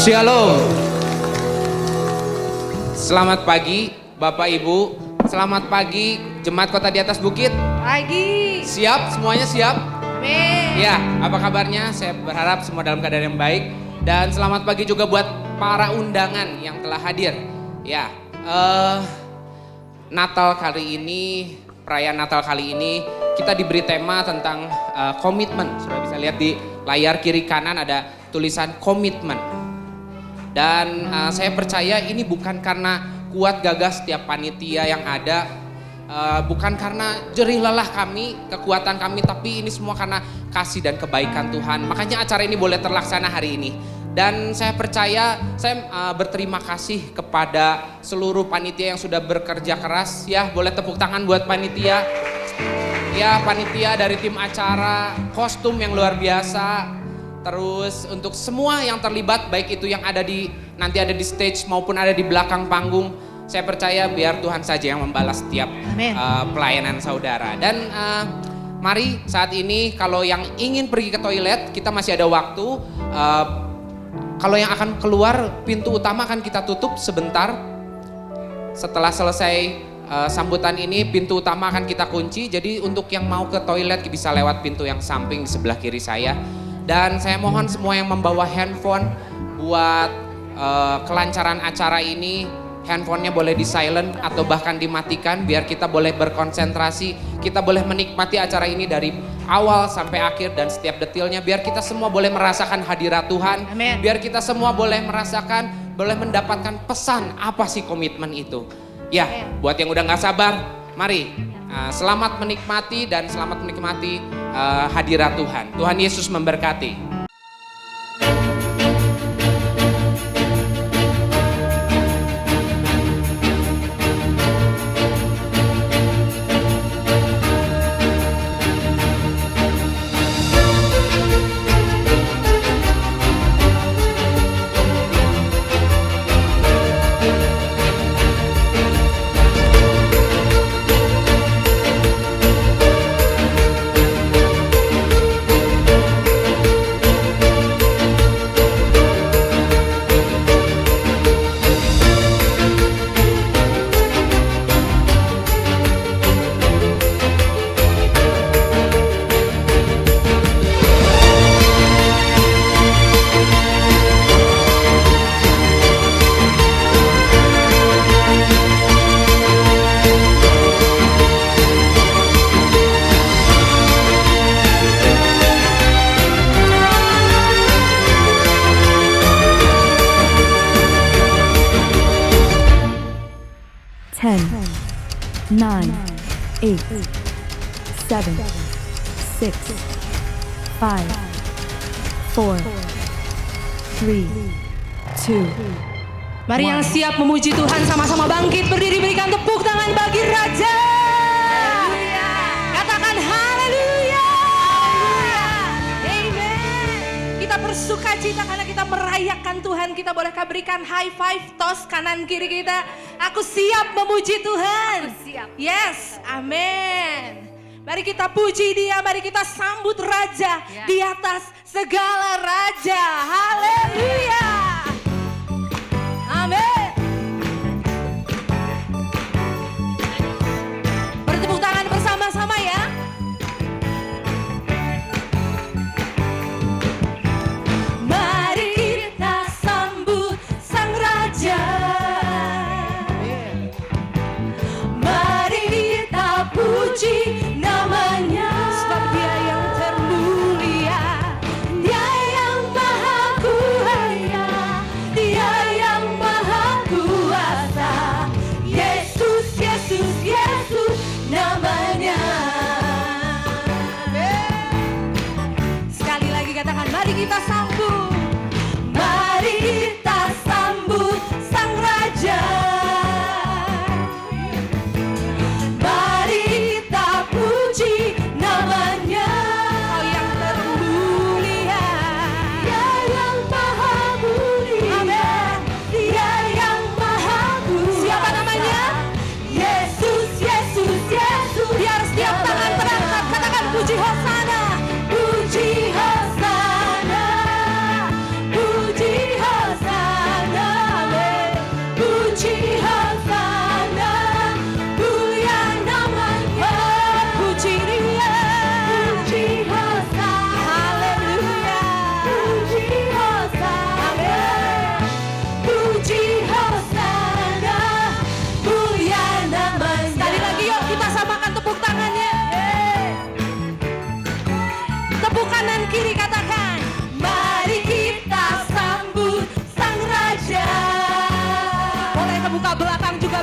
Shalom. Selamat pagi Bapak Ibu. Selamat pagi Jemaat Kota di Atas Bukit. Pagi. Siap? Semuanya siap? Amin. Ya, apa kabarnya? Saya berharap semua dalam keadaan yang baik. Dan selamat pagi juga buat para undangan yang telah hadir. Ya, Natal kali ini, perayaan Natal kali ini kita diberi tema tentang komitmen. Sudah bisa lihat di layar kiri kanan ada tulisan komitmen. Dan saya percaya ini bukan karena kuat gagah setiap panitia yang ada, bukan karena jerih lelah kami, kekuatan kami, tapi ini semua karena kasih dan kebaikan Tuhan. Makanya acara ini boleh terlaksana hari ini. Dan saya percaya, saya berterima kasih kepada seluruh panitia yang sudah bekerja keras. Ya, boleh tepuk tangan buat panitia. Ya, panitia dari tim acara, kostum yang luar biasa. Terus untuk semua yang terlibat, baik itu yang nanti ada di stage maupun ada di belakang panggung, saya percaya biar Tuhan saja yang membalas setiap pelayanan saudara. Dan mari saat ini kalau yang ingin pergi ke toilet, kita masih ada waktu. Kalau yang akan keluar, pintu utama akan kita tutup sebentar. Setelah selesai sambutan ini, pintu utama akan kita kunci. Jadi untuk yang mau ke toilet bisa lewat pintu yang samping di sebelah kiri saya. Dan saya mohon semua yang membawa handphone buat kelancaran acara ini, handphonenya boleh di silent atau bahkan dimatikan biar kita boleh berkonsentrasi, kita boleh menikmati acara ini dari awal sampai akhir dan setiap detailnya, biar kita semua boleh merasakan hadirat Tuhan. Amen. Biar kita semua boleh merasakan, boleh mendapatkan pesan apa sih komitmen itu. Ya, buat yang udah gak sabar, mari selamat menikmati dan selamat menikmati hadirat Tuhan. Tuhan Yesus memberkati. Nine, 8, 7, 6, 5, 4, 3, 2. Mari yang siap memuji Tuhan sama-sama bangkit berdiri, berikan tepuk tangan bagi Raja. Katakan haleluya. Amen. Kita bersuka cita karena kita merayakan Tuhan. Kita bolehkah berikan high five, tos kanan kiri kita. Aku siap memuji Tuhan. Aku siap. Yes, amin. Mari kita puji Dia, mari kita sambut Raja di atas segala raja. Haleluya. Amin. Bertepuk tangan bersama-sama ya. Mari kita sambut Sang Raja. Mari kita puji namanya. Sebab Dia yang termulia, Dia yang maha kuasa, Dia yang maha kuasa. Yesus, Yesus, Yesus namanya. Sekali lagi katakan, mari kita sambut. Mari kita sambut Sang Raja. Mari kita puji namanya. Kau yang termulia, Dia yang maha mulia. Amin. Dia yang maha kuasa. Siapa namanya? Yesus, Yesus, Yesus. Biar setiap tangan terangkat, katakan puji Hosana. Puji Hosana.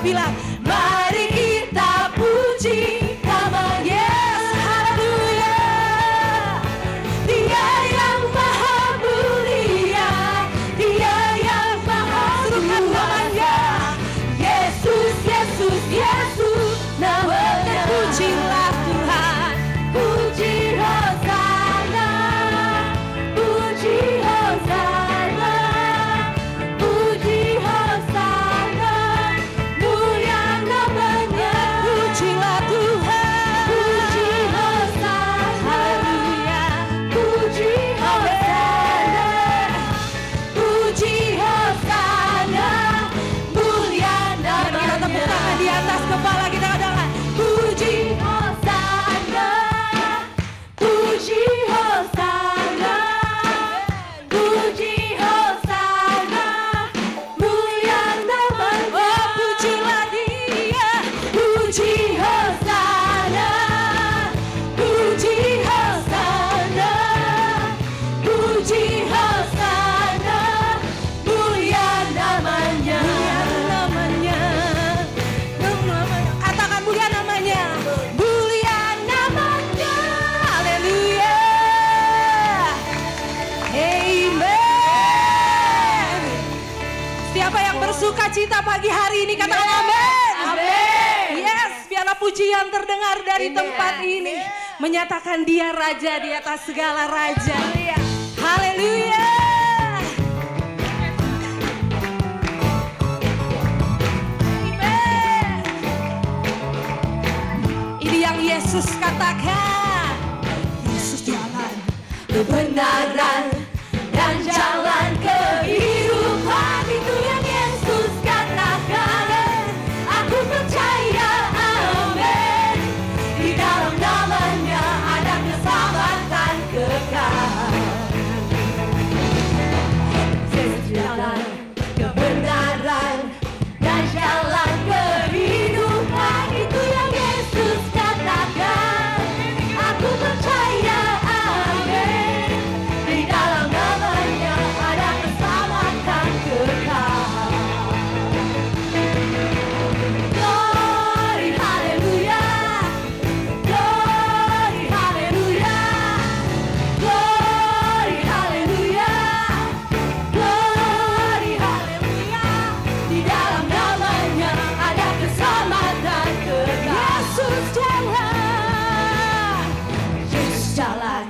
bilang, mari kita puji nama Yesus. Haleluya. Dia yang maha mulia, Dia yang maha serukan namanya. Yesus, Yesus, Yesus, namanya. Pujilah Tuhan, puji Hosana, puji Hosana, puji Hosana, mulia namanya. Pujilah Tuhan, puji Hosana, haleluya, puji Hosana, puji Hosana, mulia namanya. Kita tepuk tangan di atas kepala kita, katakan puji Hosana, puji Hosana, puji Hosana, mulia namanya. Oh, pujilah Dia, puji Hosana, puji Hosana, puji Hosana, mulia namanya. Katakan mulia namanya, mulia namanya. Haleluya. Amen. Siapa yang bersuka cita pagi hari ini katakan amin. Amin. Yes, biarlah pujian terdengar dari tempat ini menyatakan Dia raja di atas segala raja. Haleluya. Amen. Ini yang Yesus katakan. Yesus jalan kebenaran dan jalan kehidupan, itu yang Yesus katakan. Aku percaya, amin. Di dalam namanya ada keselamatan kekal. Yesus jalan kebenaran dan jalan kehidupan, itu yang Yesus katakan. Aku percaya, amin. Di dalam namanya ada keselamatan kekal. Glory, hallelujah. Glory, hallelujah. Glory, hallelujah. Glory, hallelujah. Di dalam namanya ada keselamatan kekal. Yesus jalan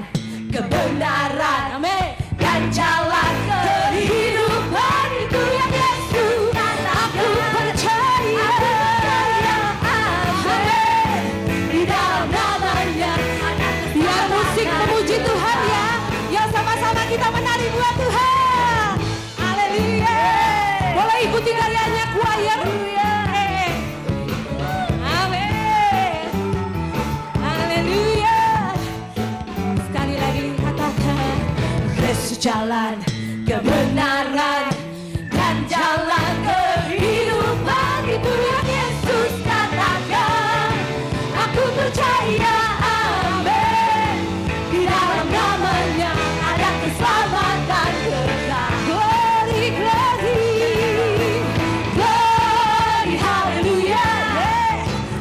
kebenaran, amin, dan jalan kehidupan, itu yang Yesus katakan. Aku percaya, amin. Di dalam namanya ada keselamatan. Biar musik memuji Tuhan ya. Yuk sama-sama kita menari buat Tuhan. Haleluya. Boleh ikuti gayanya choir. Amin. Haleluya. Sekali lagi katakan, Yesus jalan kebenaran dan jalan kehidupan, itu yang Yesus katakan. Aku percaya, amin. Di dalam namanya ada keselamatan kekal. Glory, glory, glory, hallelujah.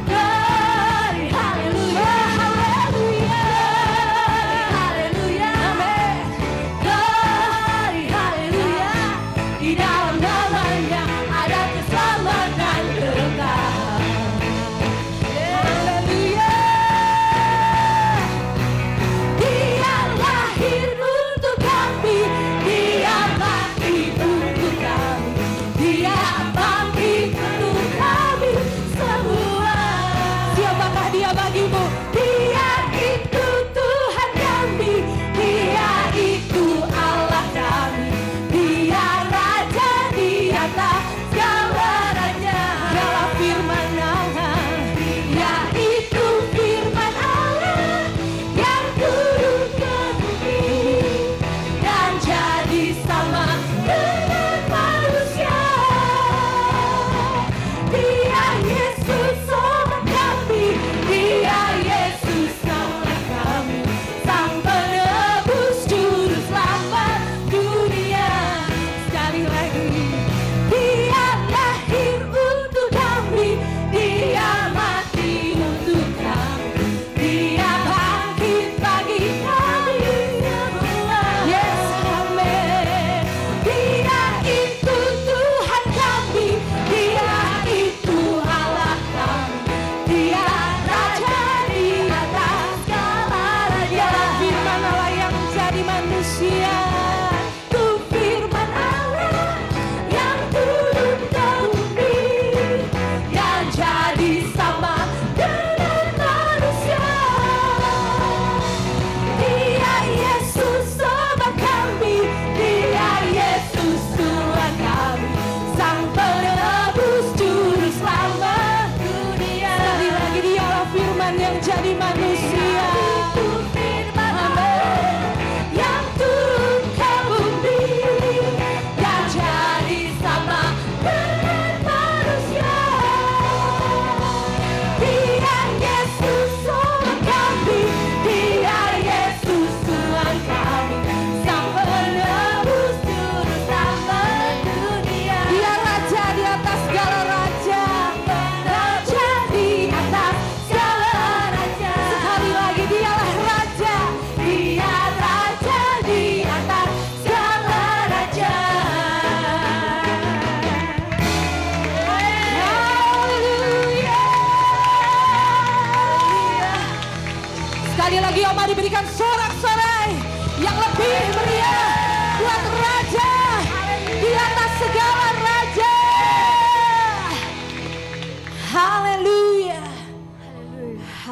Glory, hallelujah, hallelujah, hallelujah, amin. Glory, hallelujah. Di dalam namanya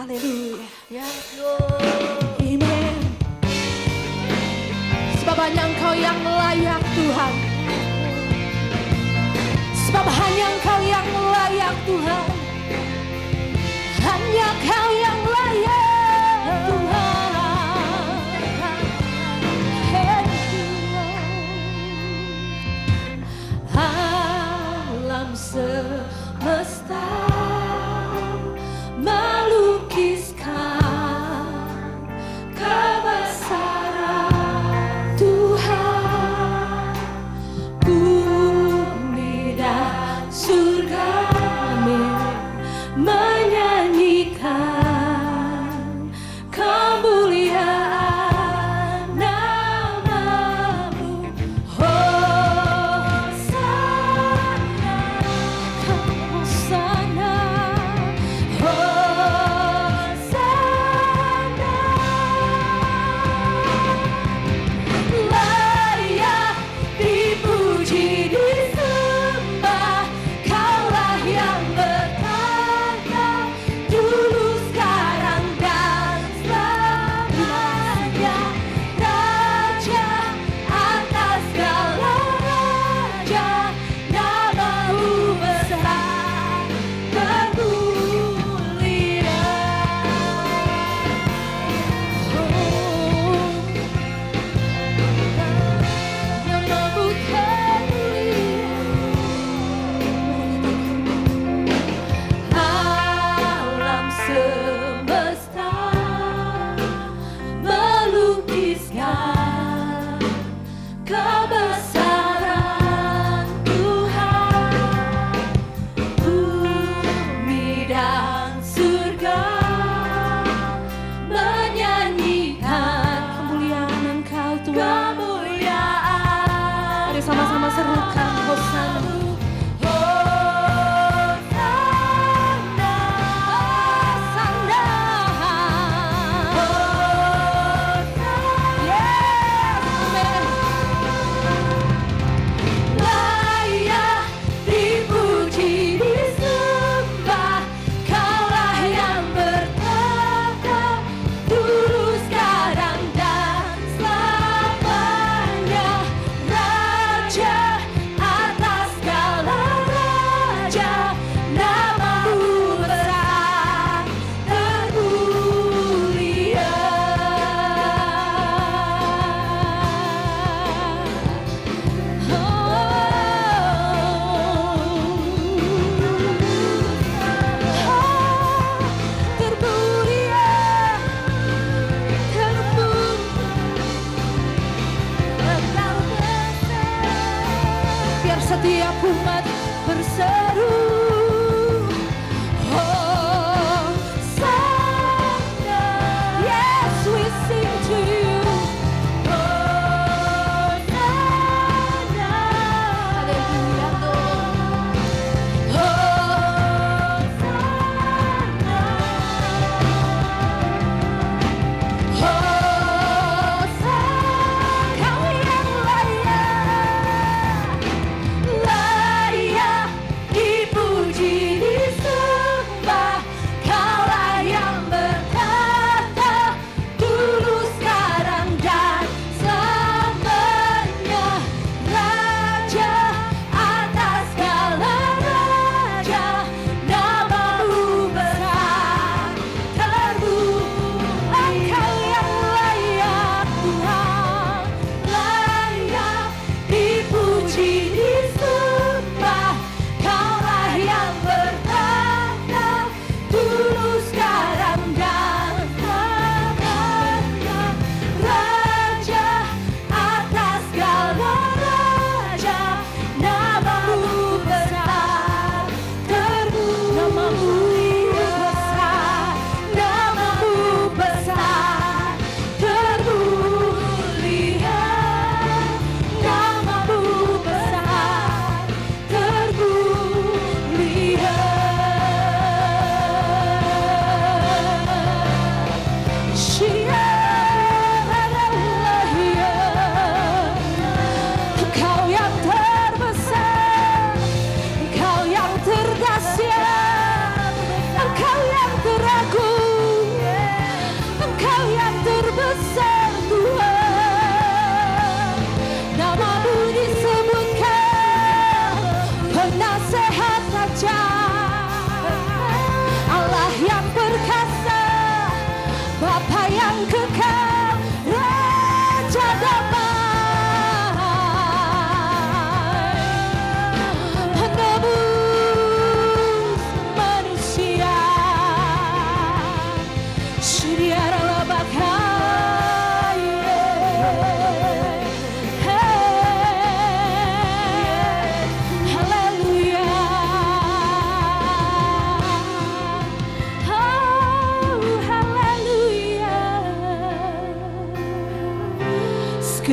Haleluya. Amen. Sebab hanya Engkau yang layak Tuhan. Sebab hanya Engkau yang layak Tuhan. Hanya Kau yang layak Tuhan. Alam semesta melukiskan kebesaran Tuhan. Bumi dan surga menyanyikan kemuliaan nama-Mu. Hosana, Hosana, Hosana. Layak dipuji, disembah, Kaulah yang bertahta dulu, sekarang, dan selamanya. Raja atas segala raja, nama-Mu besar termulia. Nama-Mu termulia. Alam semesta melukiskan kebesaran Tuhan. Bumi dan surga menyanyikan kemuliaan Engkau Tuhan. Mari sama-sama serukan Hosana. Hosana, Hosana, Hosana. Yes, amen. Layak dipuji, disembah, Kaulah yang bertahta dulu, sekarang, dan selamanya. Raja atas segala raja, nama-Mu besar termulia. Termulia, biar setiap umat berseru Hosana. Yes, we sing to you. Hosana. Haleluya, Lord. Hosana. Hosana. Kau yang layak, layak dipuji.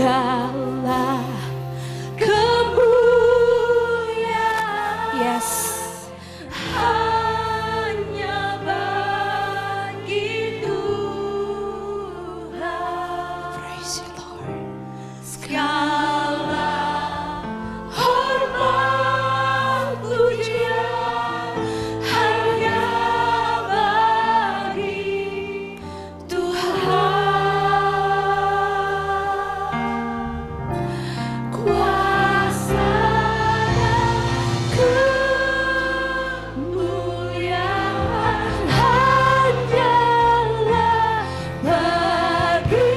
segala kemuliaan. Yes. Hanya bagi Tuhan. Praise you, Lord. Segala hormat pujian hanya bagi Tuhan. Kuasa kemuliaan hanyalah bagi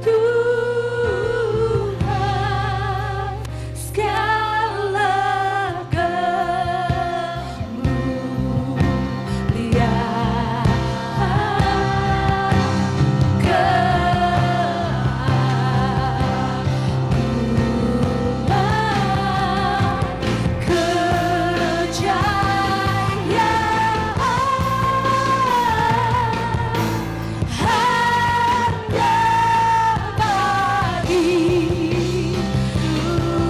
Tuhan. Segala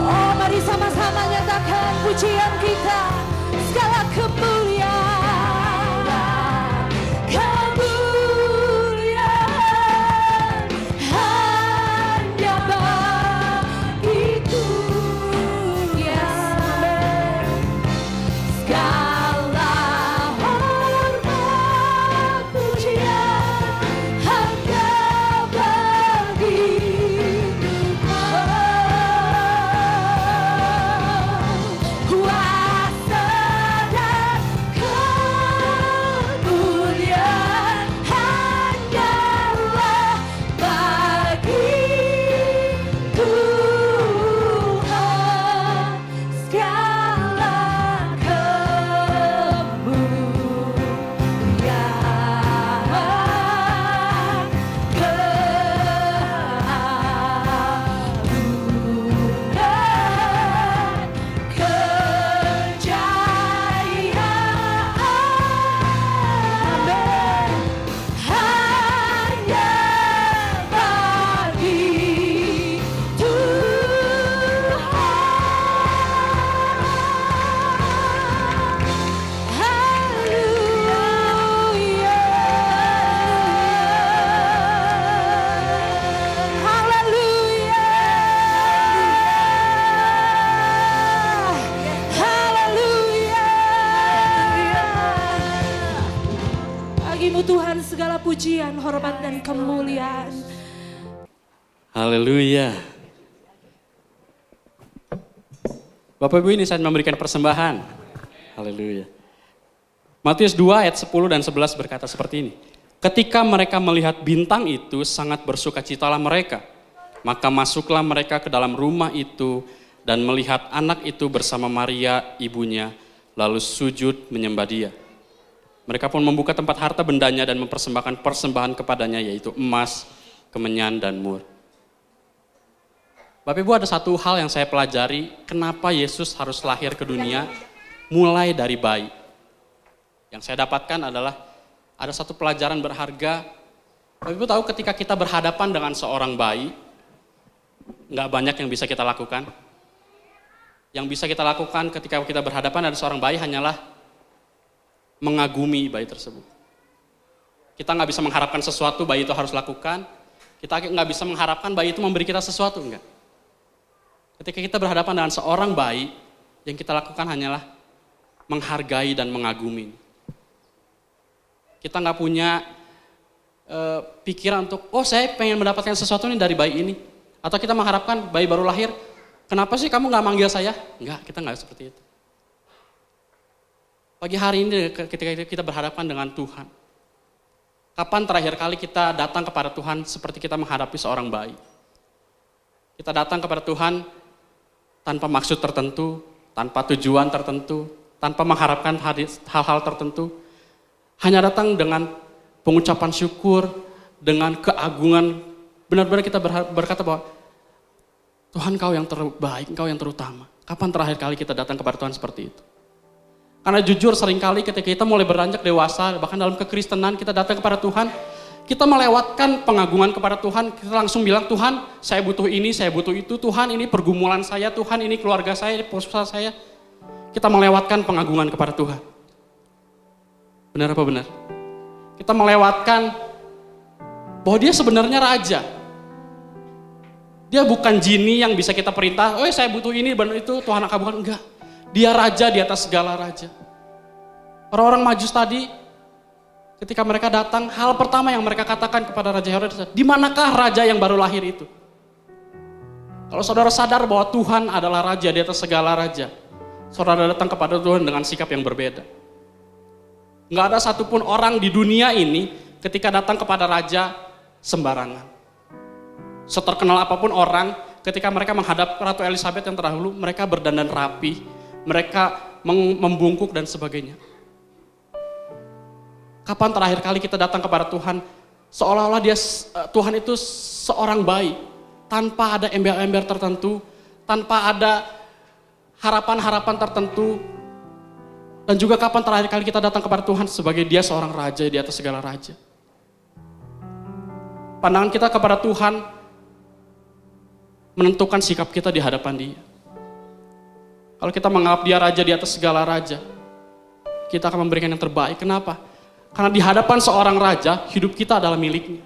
Oh, mari sama-sama nyatakan pujian kita. Segala kemuliaan, kemuliaan hanya bagi Tuhan. Yes, amen. Segala hormat pujian hanya bagi Tuhan. Kuasa dan kemuliaan hanyalah bagi Tuhan. Segala kemuliaan, keagungan, kejayaan, amin, hanya bagi Tuhan. Haleluya. Haleluya. Bagimu Tuhan segala pujian, hormat dan kemuliaan. Haleluya. Bapak Ibu, ini saya memberikan persembahan. Haleluya. Matius 2 ayat 10 dan 11 berkata seperti ini. Ketika mereka melihat bintang itu, sangat bersukacitalah mereka. Maka masuklah mereka ke dalam rumah itu dan melihat anak itu bersama Maria ibunya, lalu sujud menyembah dia. Mereka pun membuka tempat harta bendanya dan mempersembahkan persembahan kepadanya, yaitu emas, kemenyan, dan mur. Bapak Ibu, ada satu hal yang saya pelajari, kenapa Yesus harus lahir ke dunia mulai dari bayi. Yang saya dapatkan adalah ada satu pelajaran berharga. Bapak Ibu tahu ketika kita berhadapan dengan seorang bayi, nggak banyak yang bisa kita lakukan. Yang bisa kita lakukan ketika kita berhadapan dengan seorang bayi hanyalah mengagumi bayi tersebut. Kita nggak bisa mengharapkan sesuatu bayi itu harus lakukan. Kita nggak bisa mengharapkan bayi itu memberi kita sesuatu, enggak. Ketika kita berhadapan dengan seorang bayi, yang kita lakukan hanyalah menghargai dan mengagumi. Kita nggak punya pikiran untuk, oh saya pengen mendapatkan sesuatu nih dari bayi ini. Atau kita mengharapkan bayi baru lahir, kenapa sih kamu nggak manggil saya? Enggak, kita nggak seperti itu. Pagi hari ini ketika kita berhadapan dengan Tuhan, kapan terakhir kali kita datang kepada Tuhan seperti kita menghadapi seorang bayi? Kita datang kepada Tuhan tanpa maksud tertentu, tanpa tujuan tertentu, tanpa mengharapkan hal-hal tertentu. Hanya datang dengan pengucapan syukur, dengan keagungan. Benar-benar kita berkata bahwa Tuhan Kau yang terbaik, Engkau yang terutama. Kapan terakhir kali kita datang kepada Tuhan seperti itu? Karena jujur seringkali ketika kita mulai beranjak dewasa, bahkan dalam kekristenan kita datang kepada Tuhan, Kita melewatkan pengagungan kepada Tuhan, kita langsung bilang, Tuhan saya butuh ini, saya butuh itu, Tuhan ini pergumulan saya, Tuhan ini keluarga saya, ini usaha saya. Kita melewatkan pengagungan kepada Tuhan. Benar apa benar? Kita melewatkan bahwa dia sebenarnya raja. Dia bukan jini yang bisa kita perintah, oh saya butuh ini, benar itu, Tuhan kabulkan. Enggak. Dia raja di atas segala raja. Orang-orang Majus tadi, ketika mereka datang, hal pertama yang mereka katakan kepada Raja Herodes, di manakah raja yang baru lahir itu? Kalau saudara sadar bahwa Tuhan adalah raja di atas segala raja, saudara datang kepada Tuhan dengan sikap yang berbeda. Nggak ada satupun orang di dunia ini ketika datang kepada raja sembarangan. Seterkenal apapun orang, ketika mereka menghadap Ratu Elizabeth yang terdahulu, mereka berdandan rapi, mereka membungkuk dan sebagainya. Kapan terakhir kali kita datang kepada Tuhan, seolah-olah Tuhan itu seorang bayi, tanpa ada ember-ember tertentu, tanpa ada harapan-harapan tertentu, dan juga kapan terakhir kali kita datang kepada Tuhan sebagai dia seorang raja di atas segala raja. Pandangan kita kepada Tuhan menentukan sikap kita di hadapan dia. Kalau kita menganggap dia raja di atas segala raja, kita akan memberikan yang terbaik. Kenapa? Karena di hadapan seorang raja, hidup kita adalah miliknya.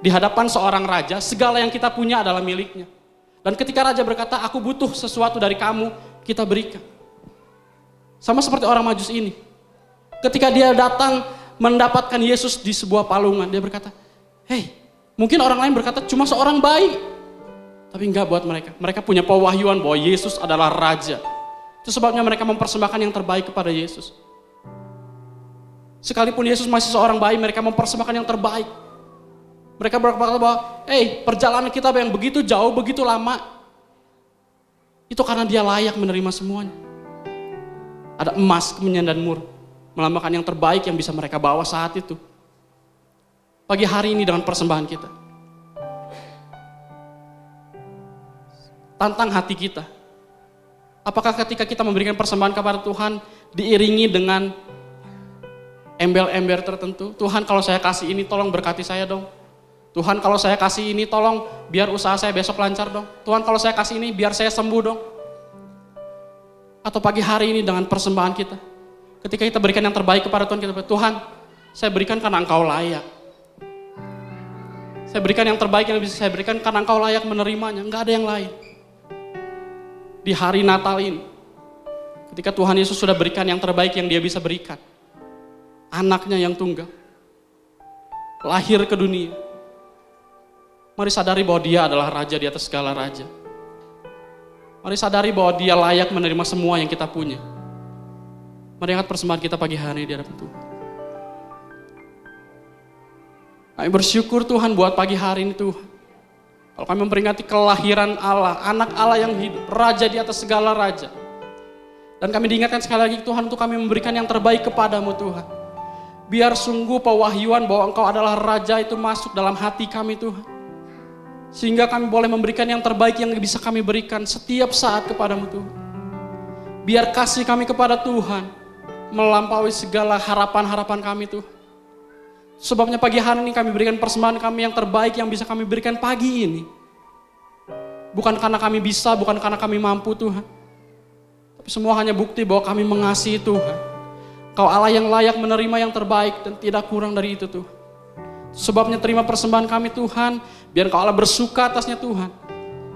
Di hadapan seorang raja, segala yang kita punya adalah miliknya. Dan ketika raja berkata, aku butuh sesuatu dari kamu, kita berikan. Sama seperti orang Majus ini. Ketika dia datang mendapatkan Yesus di sebuah palungan, dia berkata, hei, mungkin orang lain berkata cuma seorang bayi. Tapi enggak buat mereka. Mereka punya pewahyuan bahwa Yesus adalah raja. Itu sebabnya mereka mempersembahkan yang terbaik kepada Yesus. Sekalipun Yesus masih seorang bayi, mereka mempersembahkan yang terbaik. Mereka berkata bahwa, perjalanan kita yang begitu jauh, begitu lama, itu karena dia layak menerima semuanya. Ada emas, kemenyan, dan mur, melambangkan yang terbaik yang bisa mereka bawa saat itu. Pagi hari ini dengan persembahan kita. Tantang hati kita. Apakah ketika kita memberikan persembahan kepada Tuhan, diiringi dengan embel-embel tertentu, Tuhan kalau saya kasih ini tolong berkati saya dong. Tuhan kalau saya kasih ini tolong biar usaha saya besok lancar dong. Tuhan kalau saya kasih ini biar saya sembuh dong. Atau pagi hari ini dengan persembahan kita, ketika kita berikan yang terbaik kepada Tuhan, kita berkata, Tuhan saya berikan karena Engkau layak. Saya berikan yang terbaik yang bisa saya berikan karena Engkau layak menerimanya, enggak ada yang lain. Di hari Natal ini, ketika Tuhan Yesus sudah berikan yang terbaik yang dia bisa berikan, anaknya yang tunggal, lahir ke dunia. Mari sadari bahwa dia adalah raja di atas segala raja. Mari sadari bahwa dia layak menerima semua yang kita punya. Mari angkat persembahan kita pagi hari di hadapan Tuhan. Kami bersyukur Tuhan buat pagi hari ini Tuhan. Kalau kami memperingati kelahiran Allah, anak Allah yang hidup, raja di atas segala raja. Dan kami diingatkan sekali lagi Tuhan untuk kami memberikan yang terbaik kepadamu Tuhan. Biar sungguh pewahyuan bahwa Engkau adalah raja itu masuk dalam hati kami Tuhan. Sehingga kami boleh memberikan yang terbaik yang bisa kami berikan setiap saat kepadamu Tuhan. Biar kasih kami kepada Tuhan melampaui segala harapan-harapan kami Tuhan. Sebabnya pagi hari ini kami berikan persembahan kami yang terbaik yang bisa kami berikan pagi ini. Bukan karena kami bisa, bukan karena kami mampu Tuhan. Tapi semua hanya bukti bahwa kami mengasihi Tuhan. Kau Allah yang layak menerima yang terbaik dan tidak kurang dari itu Tuhan. Sebabnya terima persembahan kami Tuhan, biar Kau Allah bersuka atasnya Tuhan.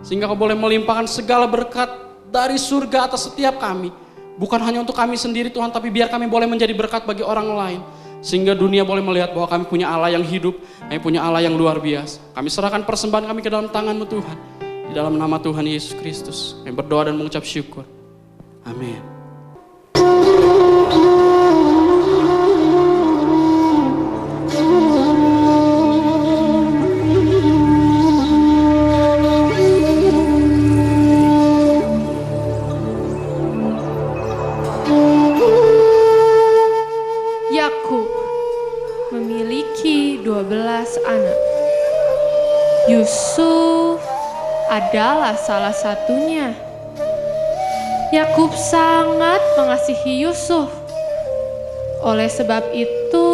Sehingga Kau boleh melimpahkan segala berkat dari surga atas setiap kami. Bukan hanya untuk kami sendiri Tuhan, tapi biar kami boleh menjadi berkat bagi orang lain. Sehingga dunia boleh melihat bahwa kami punya Allah yang hidup, kami punya Allah yang luar biasa. Kami serahkan persembahan kami ke dalam tangan-Mu Tuhan. Di dalam nama Tuhan Yesus Kristus, kami berdoa dan mengucap syukur. Amin. Yakub memiliki 12 anak. Yusuf adalah salah satunya. Yakub sangat mengasihi Yusuf. Oleh sebab itu,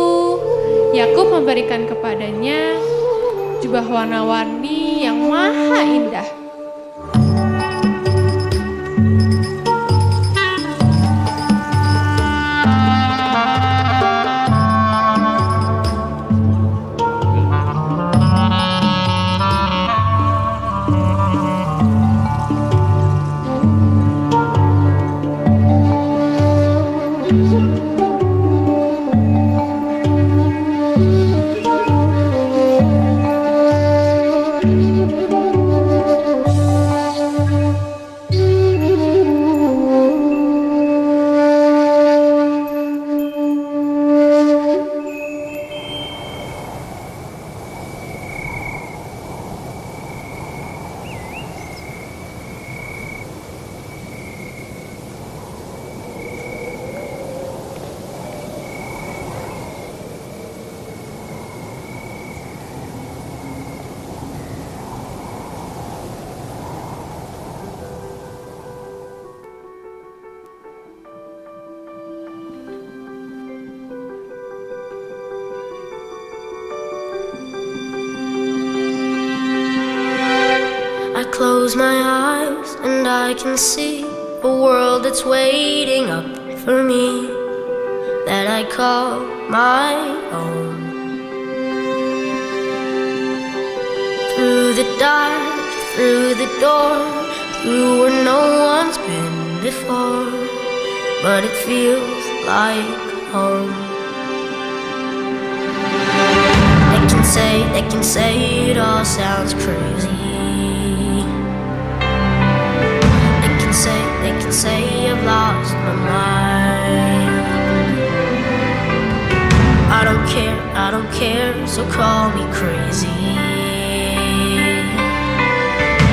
Yakub memberikan kepadanya jubah warna-warni yang maha indah. I close my eyes and I can see a world that's waiting up for me, that I call my own. Through the dark, through the door, through where no one's been before, but it feels like home. They can say it all sounds crazy. They can say I've lost my mind. I don't care, so call me crazy.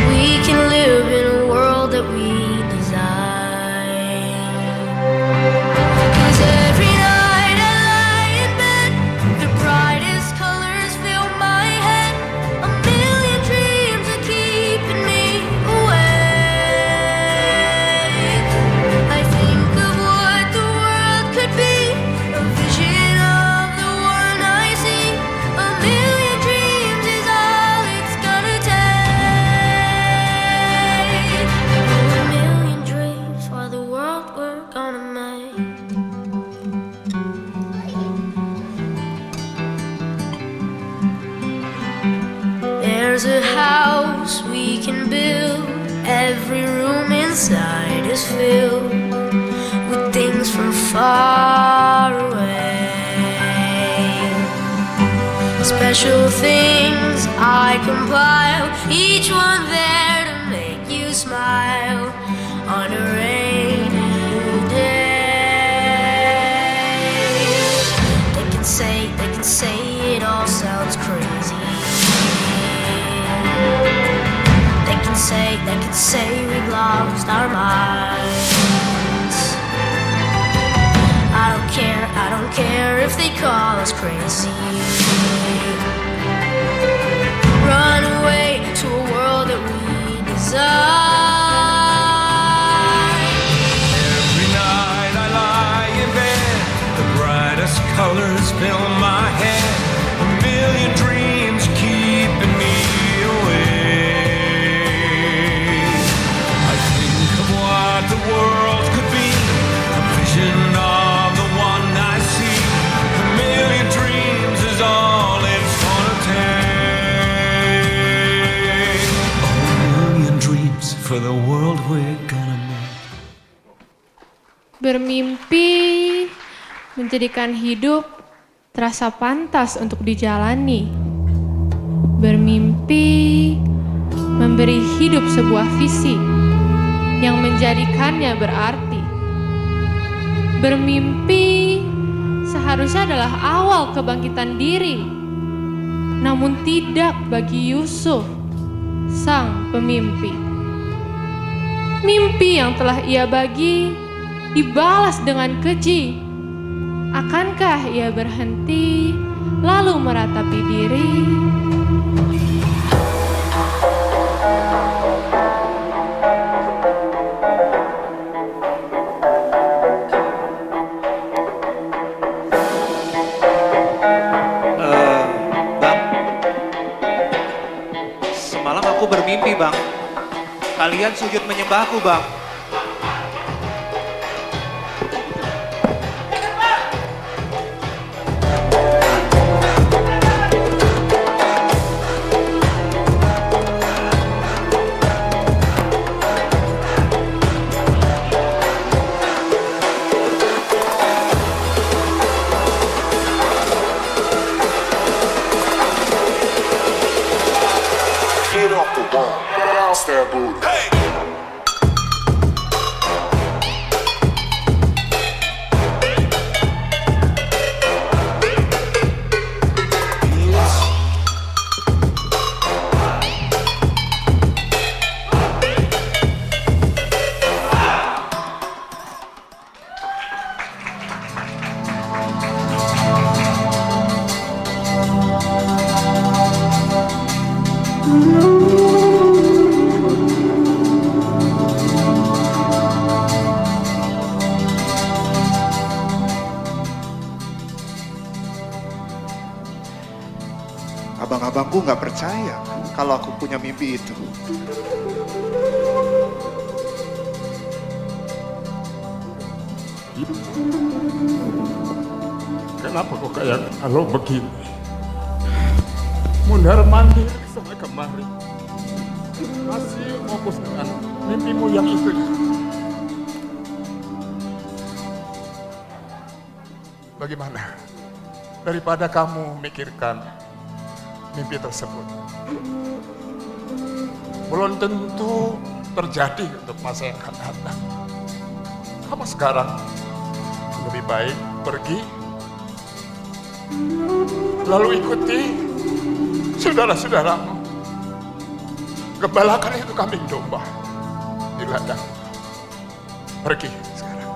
We can live in a world that we design. 'Cause every night I lie in bed, the brightest colors fill my head. A million dreams are keeping me awake. I think of what the world could be, a vision of the one I see. A million dreams is all it's gonna take. A million dreams for the world we're gonna make. There's a house we can build. Every room inside is filled with things from far away. Special things I compile, each one there to make you smile on a rainy day. They can say it all sounds crazy. They can say we've lost our minds. I don't care if they call us crazy. Run away to a world that we design. Every night I lie in bed, the brightest colors fill my head. A million dreams keeping me awake. I think of what the world could be, a vision of the one I see. A million dreams is all it's gonna take. A million dreams for the world we're gonna make. Bermimpi menjadikan hidup terasa pantas untuk dijalani. Bermimpi memberi hidup sebuah visi yang menjadikannya berarti. Bermimpi seharusnya adalah awal kebangkitan diri, namun tidak bagi Yusuf, sang pemimpi. Mimpi yang telah ia bagi dibalas dengan keji. Akankah ia berhenti lalu meratapi diri? Kalian sujud menyembahku, Bang. Get off the wall, bounce that booty. Abang-abangku nggak percaya kalau aku punya mimpi itu. Kenapa kok kayak kalau begini? Mundar mandir sampai kemari. Masih fokus dengan mimpimu yang itu. Bagaimana? Daripada kamu mikirkan mimpi tersebut, belum tentu terjadi untuk masa yang akan datang. Kamu sekarang lebih baik pergi, lalu ikuti saudara-saudaramu gembalakan itu kambing domba di ladang. Pergi sekarang.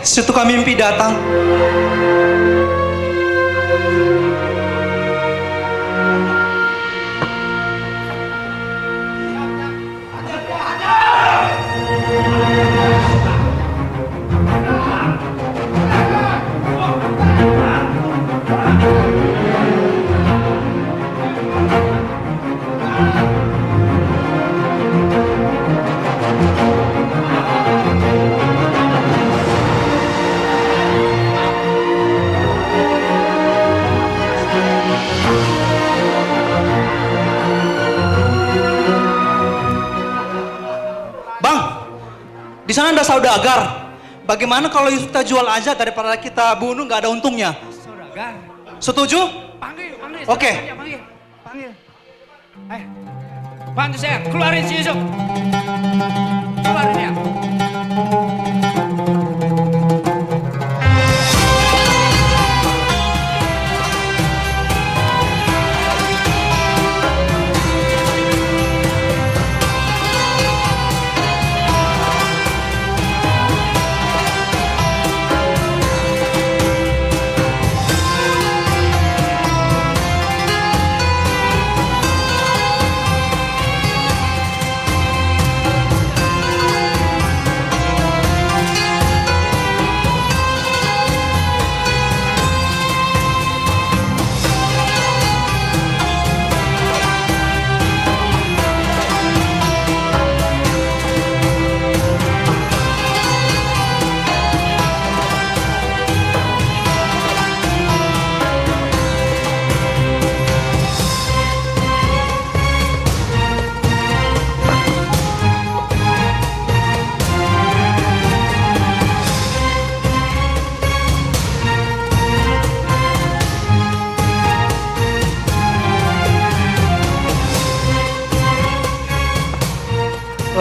Si tukang mimpi datang. Di sana ada saudagar. Bagaimana kalau kita jual aja daripada kita bunuh nggak ada untungnya? Saudagar. Setuju? Panggil. Oke. Panggil. Bantu saya, keluarin si Yusuf. Keluarin ya.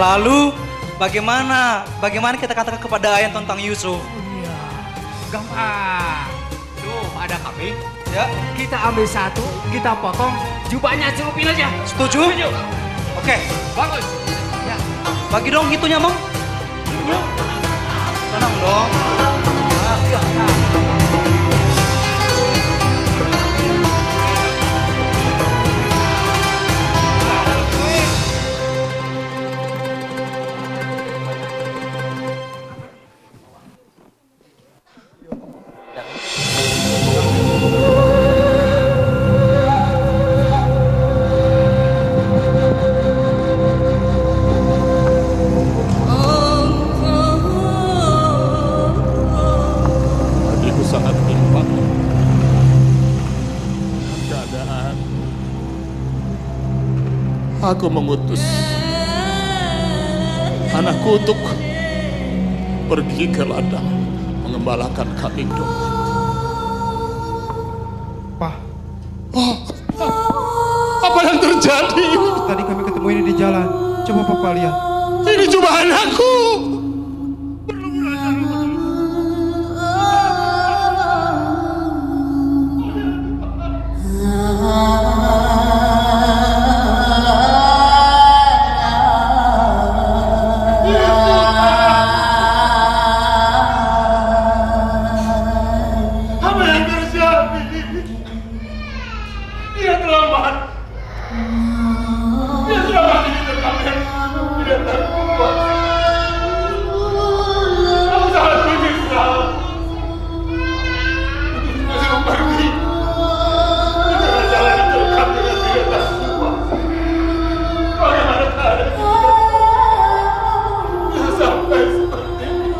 Lalu bagaimana kita katakan kepada ayah tentang Yusuf? Gampang. Tuh, ada kambing. Ya, Kita ambil satu, kita potong, jubahnya celupin aja. setuju? Oke, Bagus. Ya. bagi dong itunya, Bang. Tenang dong. Hatiku sangat timpang keadaan. Aku mengutus anakku untuk pergi ke ladang mengembalakan kambing domba. Pak, Apa yang terjadi? tadi kami ketemu ini di jalan. Coba Papa lihat. Ini cuma anakku. Apa yang terjadi? Dia telah mati. Dia sudah mati di dekat tidak terkuat. Aku sangat menyesal. Aku sudah pergi. Di tengah jalan terkam dengan tidak terkuat. Bagaimana keadaan kita? Bisa sampai seperti ini.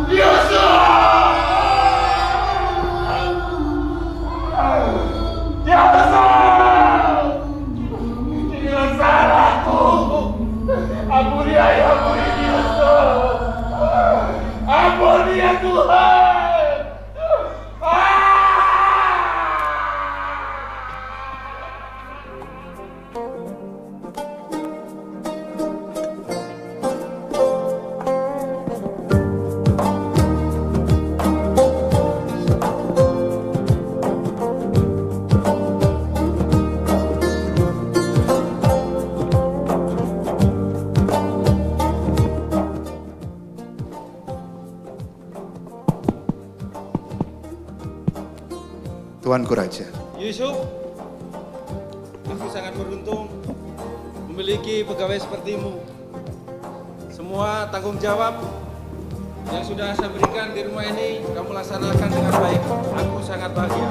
Yusuf! Inilah salahku. Ampuni ayah, ampuni Yusuf. Ampuni ya Tuhan. Tuanku Raja. Yusuf, aku sangat beruntung memiliki pegawai sepertimu. Semua tanggung jawab yang sudah saya berikan di rumah ini kamu laksanakan dengan baik. Aku sangat bahagia.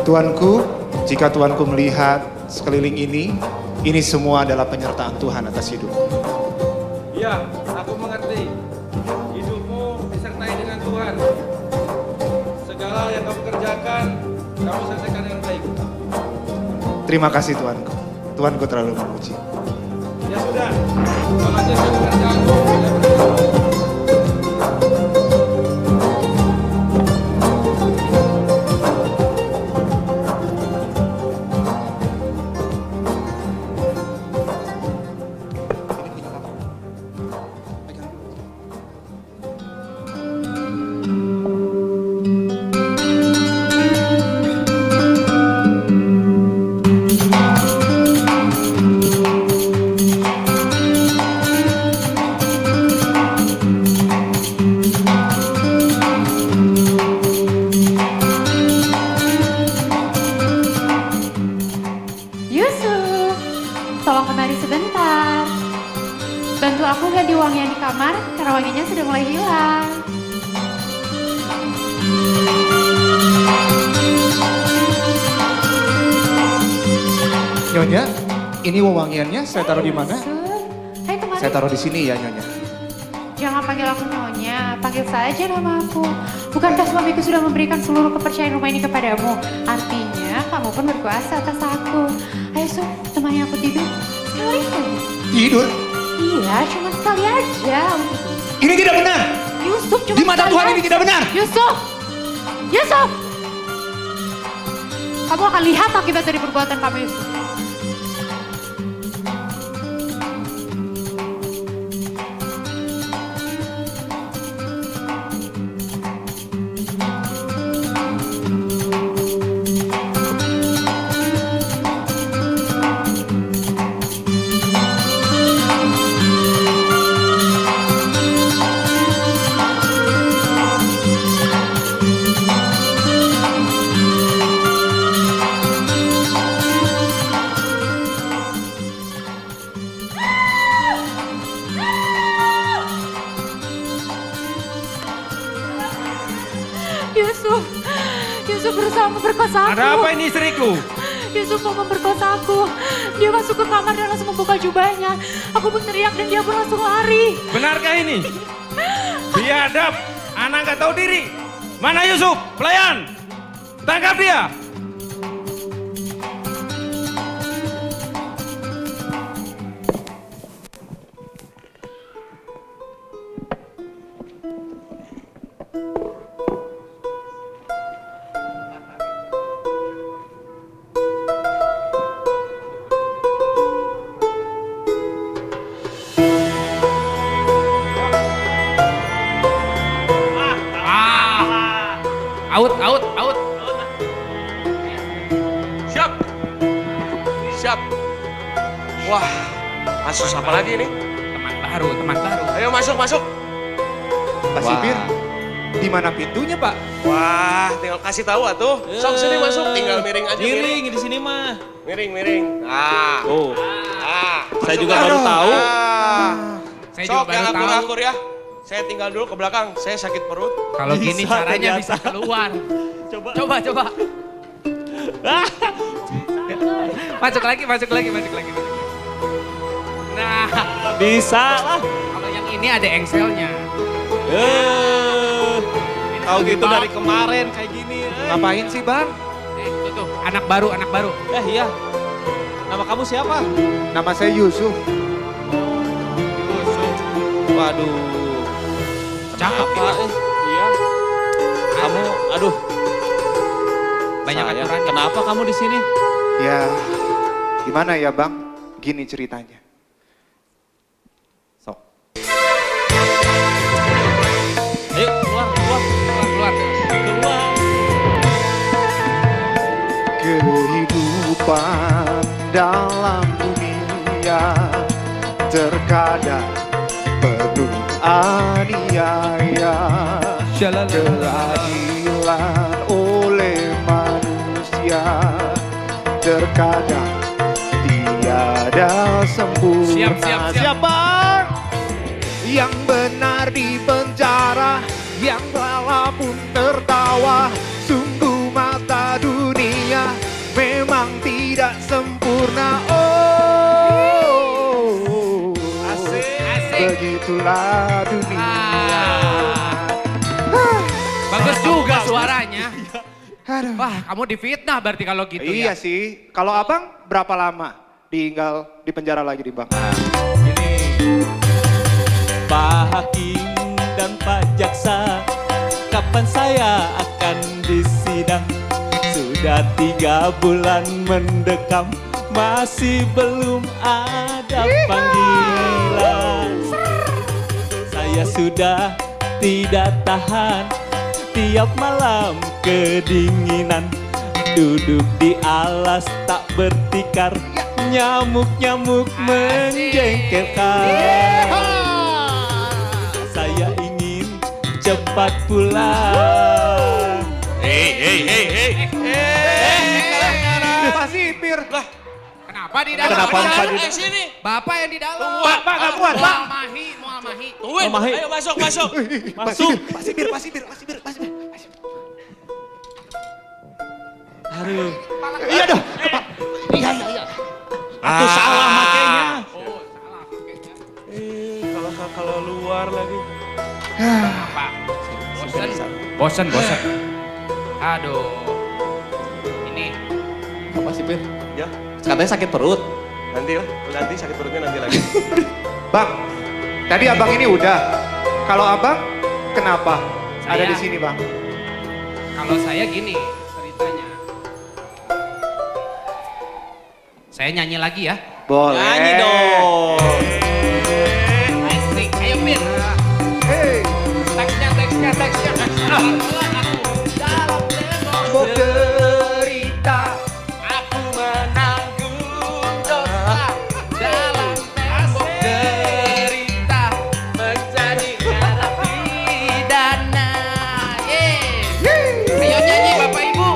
Tuanku, jika Tuanku melihat sekeliling ini semua adalah penyertaan Tuhan atas hidupmu. Ya, aku mengerti. Hidupmu disertai dengan Tuhan. Segala yang kamu kerjakan, kamu selesaikan dengan baik. Terima kasih Tuanku. Tuanku terlalu memuji. Ya sudah, kalau aja saya pekerjaanku, saya berdoa. Yusuf, tolong kemari sebentar. Bantu aku ganti wangian di kamar, karena wanginya sudah mulai hilang. Nyonya, ini wewangiannya saya taruh di mana? Yusuf, hai kemari. Saya taruh di sini ya Nyonya. Jangan panggil aku Nyonya, panggil saja nama aku. Bukankah suamiku sudah memberikan seluruh kepercayaan rumah ini kepadamu? Artinya kamu pun berkuasa atas aku. Ayo Sof, temani aku tidur. Sekali saja. Tidur? Iya, cuma sekali aja. Ini tidak benar. Yusuf, cuma Di mata sekali Tuhan ini aja. tidak benar. Yusuf! Yusuf! Kamu akan lihat akibat dari perbuatan kamu Yusuf. telah memperkosa aku. Ada apa ini istriku? Yusuf mau memperkosa aku. Dia masuk ke kamar dan langsung membuka jubahnya. Aku pun teriak dan dia pun langsung lari. Benarkah ini? Biadab, anak gak tahu diri. Mana Yusuf? Pelayan, tangkap dia. Out. Siap. Wah, kasus apa lagi ini? Teman baru. Ayo masuk. Pak Sipir, di mana pintunya Pak? Wah, tinggal kasih tahu atuh. Sok sini masuk, tinggal miring aja. Miring di sini mah. Miring. Nah. Oh. Saya Masuk juga lah. baru tahu. Saya Sok, juga yang baru tahu. akur ya. Saya tinggal dulu ke belakang, saya sakit perut. Kalau gini Bisa caranya ternyata. bisa keluar. Coba. Masuk lagi. Nah, Bisa lah. kalau yang ini ada engselnya. Tahu gitu dari kemarin kayak gini. Ngapain sih Bang? Tuh, anak baru. Iya. Nama kamu siapa? Nama saya Yusuf. Waduh. Cakep Apa? Iya. Kamu, aduh. Banyak Sayang. aturan. Kenapa kamu di sini? Ya, gimana ya Bang? Gini ceritanya. Sok. Ayo keluar. Kehidupan dalam dunia terkadang penuh aniaya, keadilan oleh manusia terkadang tiada sempurna. Siap. Bang? Yang benar di penjara, yang salah pun tertawa. Sungguh mata dunia memang tidak sempurna. Oh, Asik. begitulah dunia. Bagus juga suaranya. Aduh. Wah, kamu difitnah berarti kalau gitu Iya ya. sih. Kalau abang berapa lama tinggal di penjara lagi di Bang? Pak Hakim dan Pak Jaksa, kapan saya akan disidang? Sudah 3 bulan mendekam, masih belum ada panggilan. Saya sudah tidak tahan, tiap malam kedinginan, duduk di alas tak bertikar, nyamuk-nyamuk menjengkelkan. Saya ingin cepat pulang. Hei. Pak Sipir. Lah, Kenapa di dalam? Kenapa Pak di sini. Bapak yang di dalam. Pak nggak muat Pak. Mual mahi. Tungguin, Mahi. ayo masuk. Pak Sipir. Aduh, Iya dong. aku salah makanya. Kalau luar lagi. Pak. Bosen. Aduh. Ini Pak Sipir. Ya, Katanya sakit perut. nanti sakit perutnya nanti lagi. Bang, tadi abang ini udah. Kalau abang, kenapa ada di sini Bang? kalau saya gini ceritanya. Saya nyanyi lagi ya. Boleh. Nyanyi dong. Asik, ayo Pir. Hey. Teksnya. Dalam tembok Derita. aku menanggung dosa. Dalam tembok derita menjadi narapidana. Ayo nyanyi Bapak Ibu.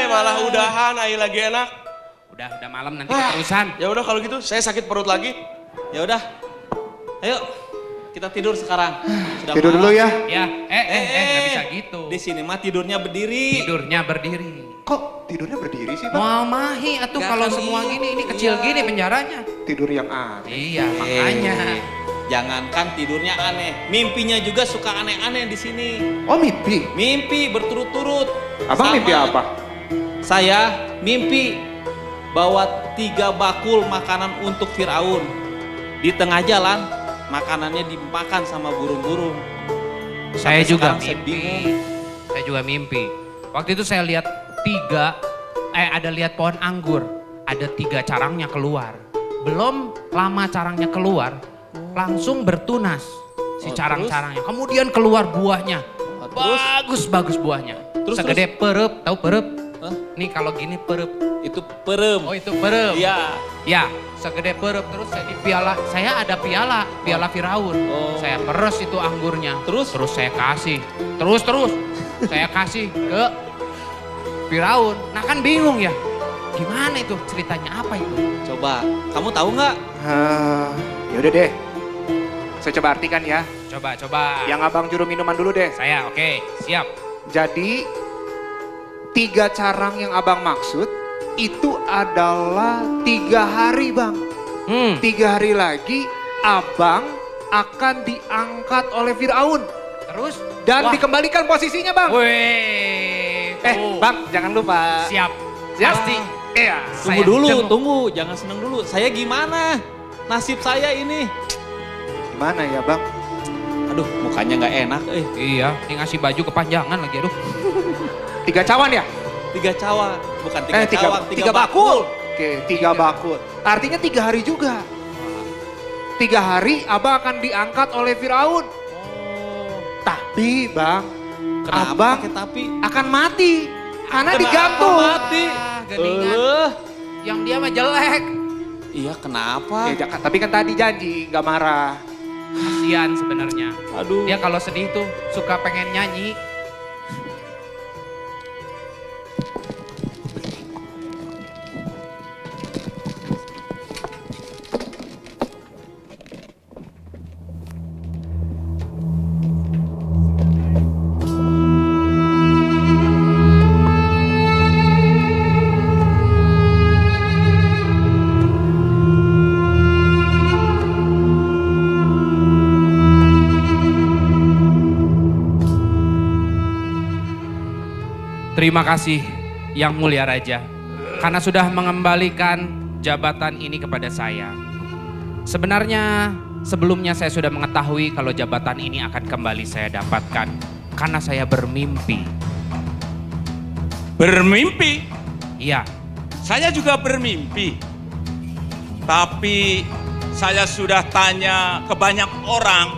Malah udahan, ayo lagi enak. Udah malam nanti keterusan. Ya udah kalau gitu, saya sakit perut lagi. Ya udah. Ayo. kita tidur sekarang. Sudah Tidur malam. dulu ya. Ya, nggak bisa gitu. Di sini mah tidurnya berdiri. Tidurnya berdiri. Kok tidurnya berdiri sih, Bang? Mau mahi atuh Nggak kalau kan semua iya. gini, ini kecil Iya. gini penjaranya. Tidur yang aneh. Iya, makanya. Jangankan tidurnya aneh, mimpinya juga suka aneh-aneh di sini. Oh, mimpi? Mimpi berturut-turut. Abang Sama. mimpi apa? Saya mimpi bawa 3 bakul makanan untuk Firaun. Di tengah jalan, makanannya dimakan sama burung-burung. Saya Sampai juga sekarang saya mimpi. bingung. Saya juga mimpi. Waktu itu saya lihat ada lihat pohon anggur. Ada 3 carangnya keluar. Belum lama carangnya keluar, langsung bertunas si Oh, carang-carangnya. Kemudian keluar buahnya. terus? Bagus buahnya. Terus, Segede perep, tahu perep? Hah? Nih kalau gini perep. Itu perem. Oh itu perep. Iya. Ya, segede perep. Terus saya di piala, saya ada piala Firaun. Oh. Saya peres itu anggurnya. Terus? Saya kasih. Terus saya kasih ke Firaun. Nah kan bingung ya. Gimana itu ceritanya apa itu? Coba, kamu tahu nggak? Yaudah deh. Saya coba artikan ya. Coba. Yang abang juru minuman dulu deh. Saya, oke, siap. Jadi 3 carang yang abang maksud itu adalah 3 hari, Bang. 3 hari lagi abang akan diangkat oleh Firaun. Terus? Dan dikembalikan posisinya, Bang. Wih. Bang, jangan lupa. Siap. Siap? Pasti. Iya. Tunggu dulu, tunggu. Jangan seneng dulu. Saya gimana? Nasib saya ini. Gimana ya, Bang? Aduh, mukanya nggak enak. Iya, ini ngasih baju kepanjangan lagi, aduh. 3 cawan ya? 3 cawan, bukan 3 tiga cawan, 3 bakul. Oke, 3 bakul. Artinya 3 hari juga. 3 hari abang akan diangkat oleh Firaun. Tapi, Bang, Kenapa abang pakai tapi? akan mati. Karena Kenapa digantung. mati? Geningan. Yang dia mah jelek. Iya, kenapa? Tapi kan tadi janji nggak marah. Kasian sebenarnya. Aduh. Dia kalau sedih tuh suka pengen nyanyi. Terima kasih Yang Mulia Raja, karena sudah mengembalikan jabatan ini kepada saya. Sebenarnya sebelumnya saya sudah mengetahui kalau jabatan ini akan kembali saya dapatkan karena saya bermimpi. Bermimpi? Iya. Saya juga bermimpi. Tapi saya sudah tanya ke banyak orang,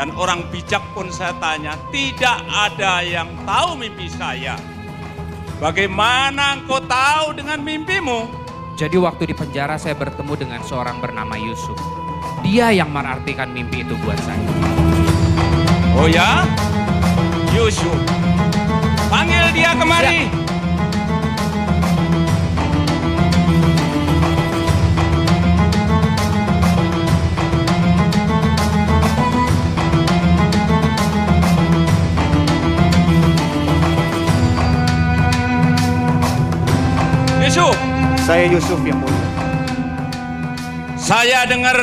dan orang bijak pun saya tanya, tidak ada yang tahu mimpi saya. Bagaimana engkau tahu dengan mimpimu? Jadi waktu di penjara saya bertemu dengan seorang bernama Yusuf. Dia yang mengartikan mimpi itu buat saya. Oh ya? Yusuf. Panggil dia kemari. Yusuf. Saya Yusuf yang mulia. Saya dengar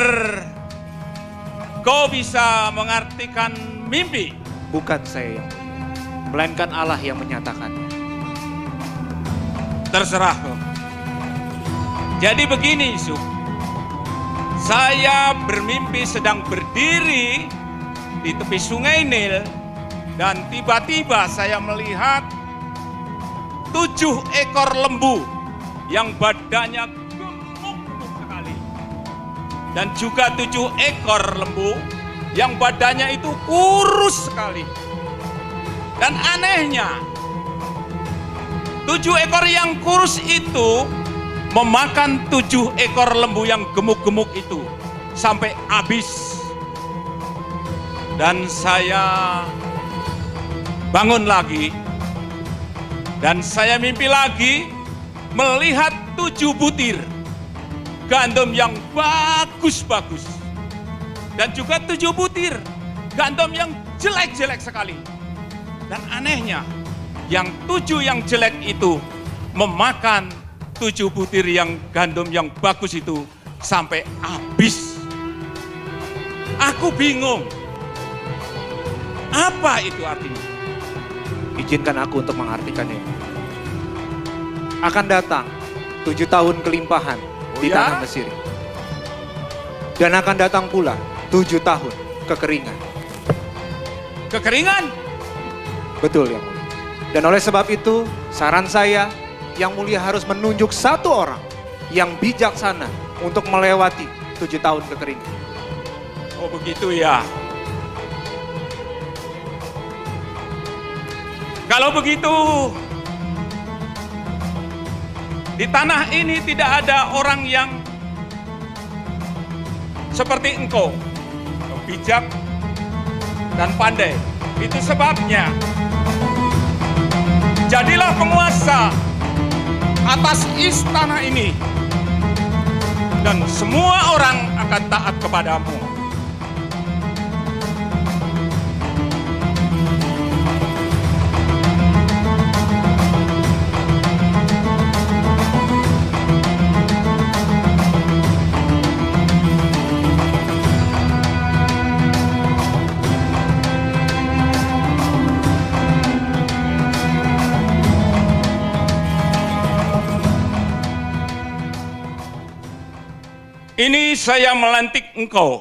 kau bisa mengartikan mimpi. Bukan saya yang mulia, melainkan Allah yang menyatakannya. Terserah kau. Jadi begini Yusuf. Saya bermimpi sedang berdiri di tepi sungai Nil. Dan tiba-tiba saya melihat 7 ekor lembu yang badannya gemuk sekali. Dan juga 7 ekor lembu yang badannya itu kurus sekali. Dan anehnya, 7 ekor yang kurus itu memakan 7 ekor lembu yang gemuk-gemuk itu sampai habis. Dan saya bangun lagi dan saya mimpi lagi melihat 7 butir gandum yang bagus-bagus. dan juga 7 butir gandum yang jelek-jelek sekali. Dan anehnya, yang 7 yang jelek itu memakan 7 butir yang gandum yang bagus itu sampai habis. Aku bingung. Apa itu artinya? Izinkan aku untuk mengartikannya. Akan datang 7 tahun kelimpahan di ya? tanah Mesir. Dan akan datang pula 7 tahun kekeringan. Kekeringan? Betul Yang Mulia. Dan oleh sebab itu, saran saya, Yang Mulia harus menunjuk satu orang yang bijaksana untuk melewati 7 tahun kekeringan. Oh begitu ya. Kalau begitu, di tanah ini tidak ada orang yang seperti engkau, yang bijak dan pandai. Itu sebabnya, jadilah penguasa atas istana ini, dan semua orang akan taat kepadamu. Ini saya melantik engkau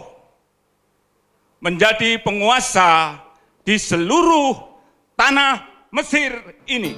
menjadi penguasa di seluruh tanah Mesir ini.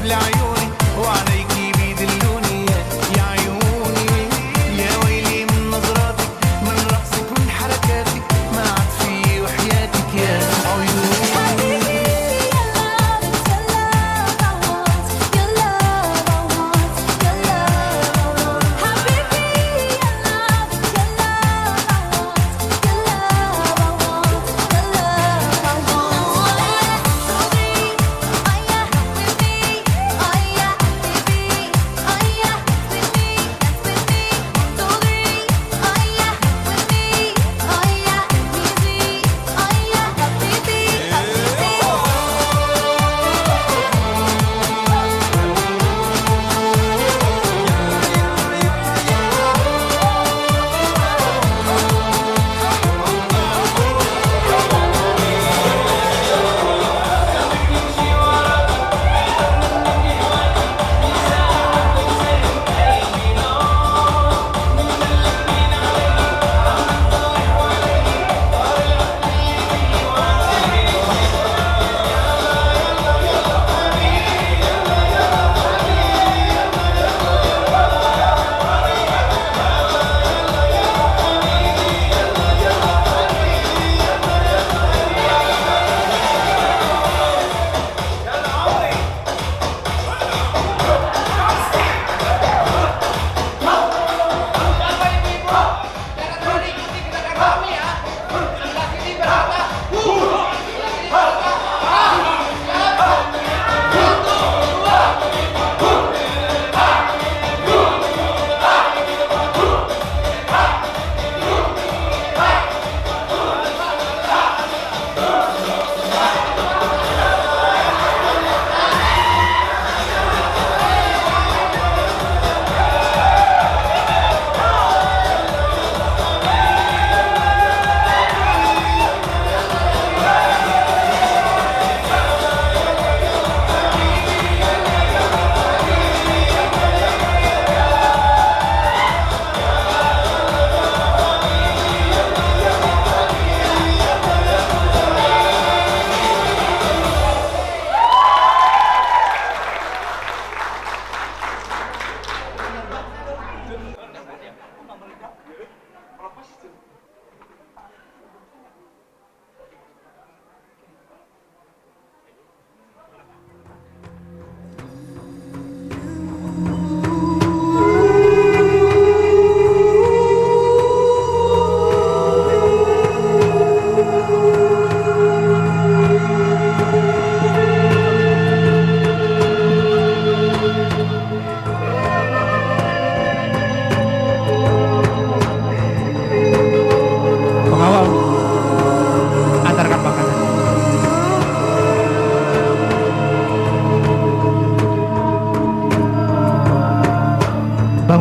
لعيوني وعليكي بيدلوني يا عيوني يا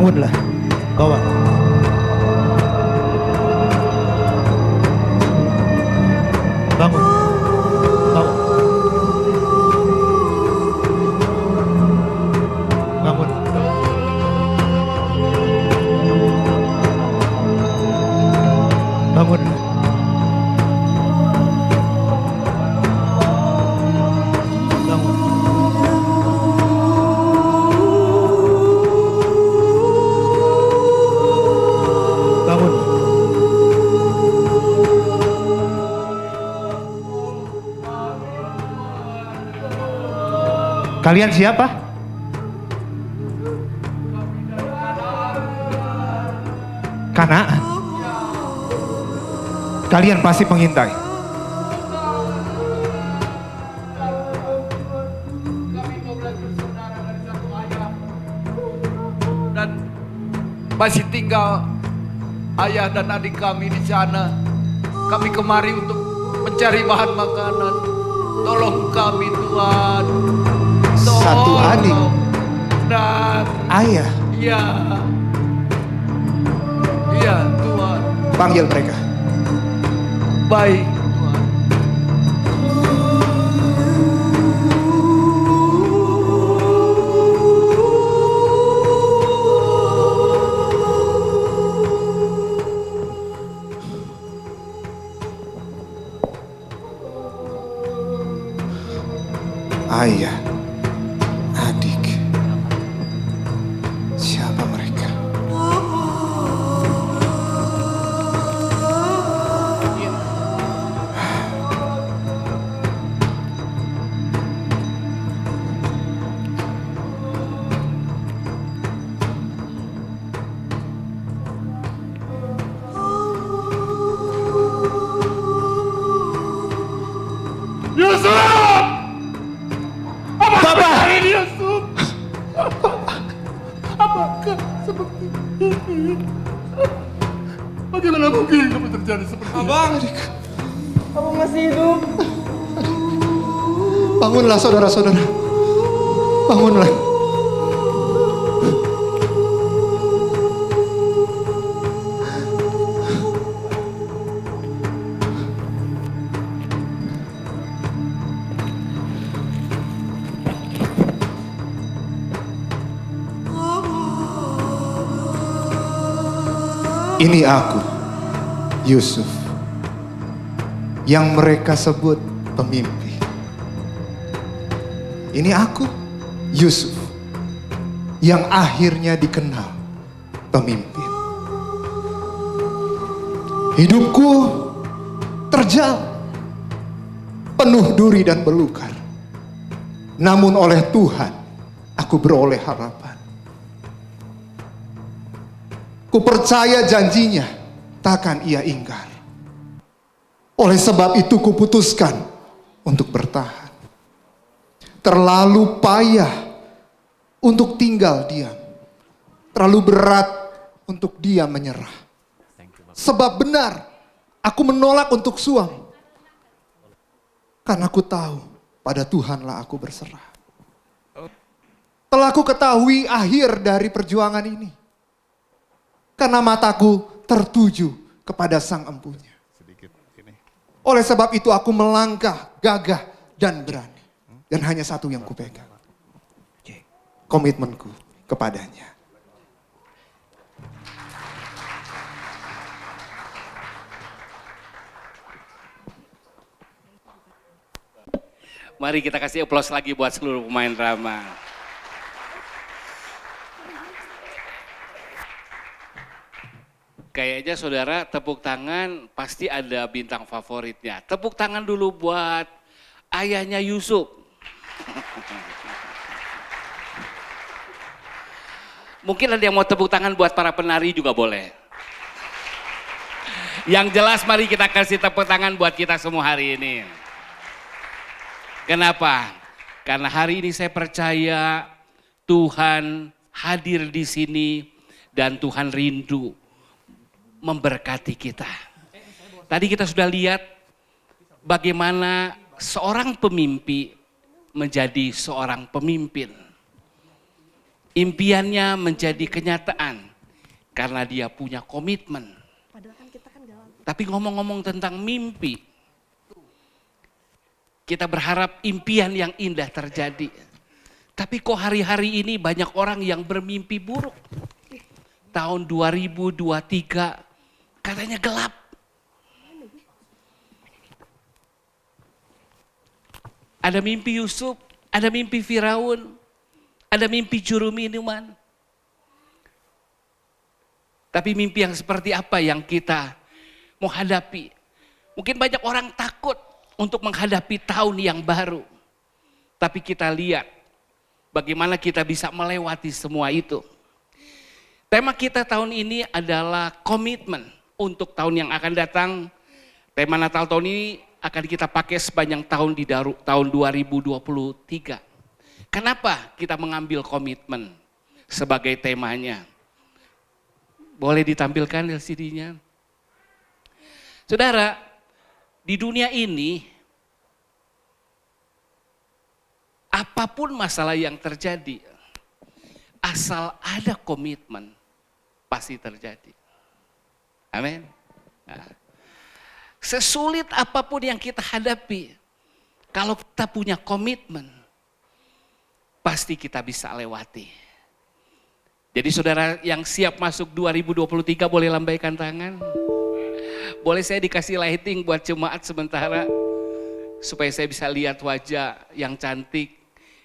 Bangunlah. Bawa. Bangun. Bawa. Bangun. Bangun. Bangun. Kalian siapa? Kanaan. Kalian pasti pengintai. Dan masih tinggal ayah dan adik kami di sana. Kami kemari untuk mencari bahan makanan. Tolong kami Tuhan. Satu adik. Dan Ayah. iya. Iya Tuhan. Panggil mereka. Baik. Ayah, adik, siapa mereka? Yusuf! Bapak! Ini Yusuf! Apakah seperti ini? Bagaimana mungkin kamu terjadi seperti ini? Abang! Abang masih hidup? Bangunlah saudara-saudara. Bangunlah. Ini aku, Yusuf, yang mereka sebut pemimpi. Ini aku, Yusuf, yang akhirnya dikenal pemimpin. Hidupku terjal, penuh duri dan belukar. Namun oleh Tuhan, aku beroleh harapan. Ku percaya janjinya, takkan ia ingkar. Oleh sebab itu kuputuskan untuk bertahan. Terlalu payah untuk tinggal diam. Terlalu berat untuk dia menyerah. Sebab benar, aku menolak untuk suam. Karena aku tahu pada Tuhanlah aku berserah. Telah ku ketahui akhir dari perjuangan ini. Karena mataku tertuju kepada Sang Empunya. Oleh sebab itu aku melangkah gagah dan berani. Dan hanya satu yang kupegang. Komitmenku kepadanya. Mari kita kasih aplaus lagi buat seluruh pemain drama. Kayaknya saudara tepuk tangan pasti ada bintang favoritnya. Tepuk tangan dulu buat ayahnya Yusuf. Mungkin ada yang mau tepuk tangan buat para penari juga boleh. Yang jelas mari kita kasih tepuk tangan buat kita semua hari ini. Kenapa? Karena hari ini saya percaya Tuhan hadir di sini dan Tuhan rindu memberkati kita. Tadi kita sudah lihat bagaimana seorang pemimpi menjadi seorang pemimpin. Impiannya menjadi kenyataan karena dia punya komitmen. Tapi ngomong-ngomong tentang mimpi, kita berharap impian yang indah terjadi. Tapi kok hari-hari ini banyak orang yang bermimpi buruk. Tahun 2023 katanya gelap. Ada mimpi Yusuf, ada mimpi Firaun, ada mimpi juru minuman. Tapi mimpi yang seperti apa yang kita mau hadapi? Mungkin banyak orang takut untuk menghadapi tahun yang baru. Tapi kita lihat bagaimana kita bisa melewati semua itu. Tema kita tahun ini adalah komitmen untuk tahun yang akan datang. Tema Natal tahun ini akan kita pakai sepanjang tahun di tahun 2023. Kenapa kita mengambil komitmen sebagai temanya? Boleh ditampilkan LCD-nya? Saudara, di dunia ini, apapun masalah yang terjadi, asal ada komitmen, pasti terjadi. Amin. Nah, sesulit apapun yang kita hadapi, kalau kita punya komitmen, pasti kita bisa lewati. Jadi saudara yang siap masuk 2023 boleh lambaikan tangan. Boleh saya dikasih lighting buat jemaat sementara, supaya saya bisa lihat wajah yang cantik,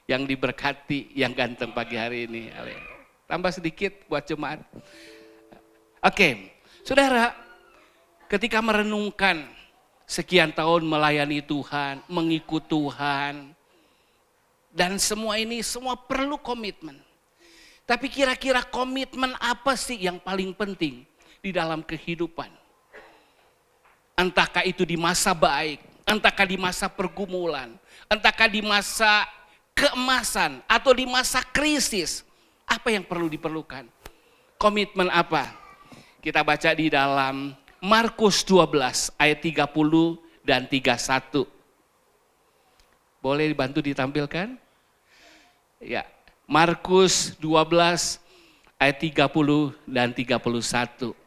yang diberkati, yang ganteng pagi hari ini. Tambah sedikit buat jemaat. Oke, saudara, ketika merenungkan sekian tahun melayani Tuhan, mengikut Tuhan, dan semua ini semua perlu komitmen. Tapi kira-kira komitmen apa sih yang paling penting di dalam kehidupan? Entahkah itu di masa baik, entahkah di masa pergumulan, entahkah di masa keemasan atau di masa krisis, apa yang perlu diperlukan? Komitmen apa? Kita baca di dalam Markus 12 ayat 30 dan 31. Boleh dibantu ditampilkan? Ya, Markus 12 ayat 30 dan 31.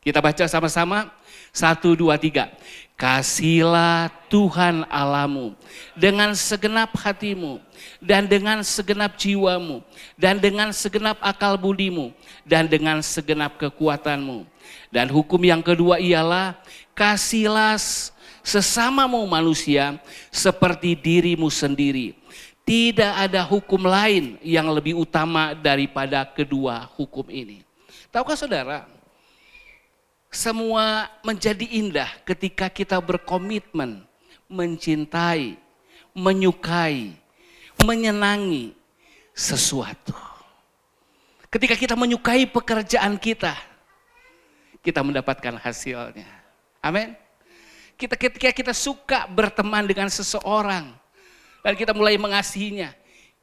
Kita baca sama-sama. 1, 2, 3. Kasihilah Tuhan Allahmu dengan segenap hatimu dan dengan segenap jiwamu dan dengan segenap akal budimu dan dengan segenap kekuatanmu. Dan hukum yang kedua ialah kasihilah sesamamu manusia seperti dirimu sendiri. Tidak ada hukum lain yang lebih utama daripada kedua hukum ini. Tahukah saudara, semua menjadi indah ketika kita berkomitmen mencintai, menyukai, menyenangi sesuatu. Ketika kita menyukai pekerjaan kita mendapatkan hasilnya. Amin. Ketika kita suka berteman dengan seseorang dan kita mulai mengasihinya,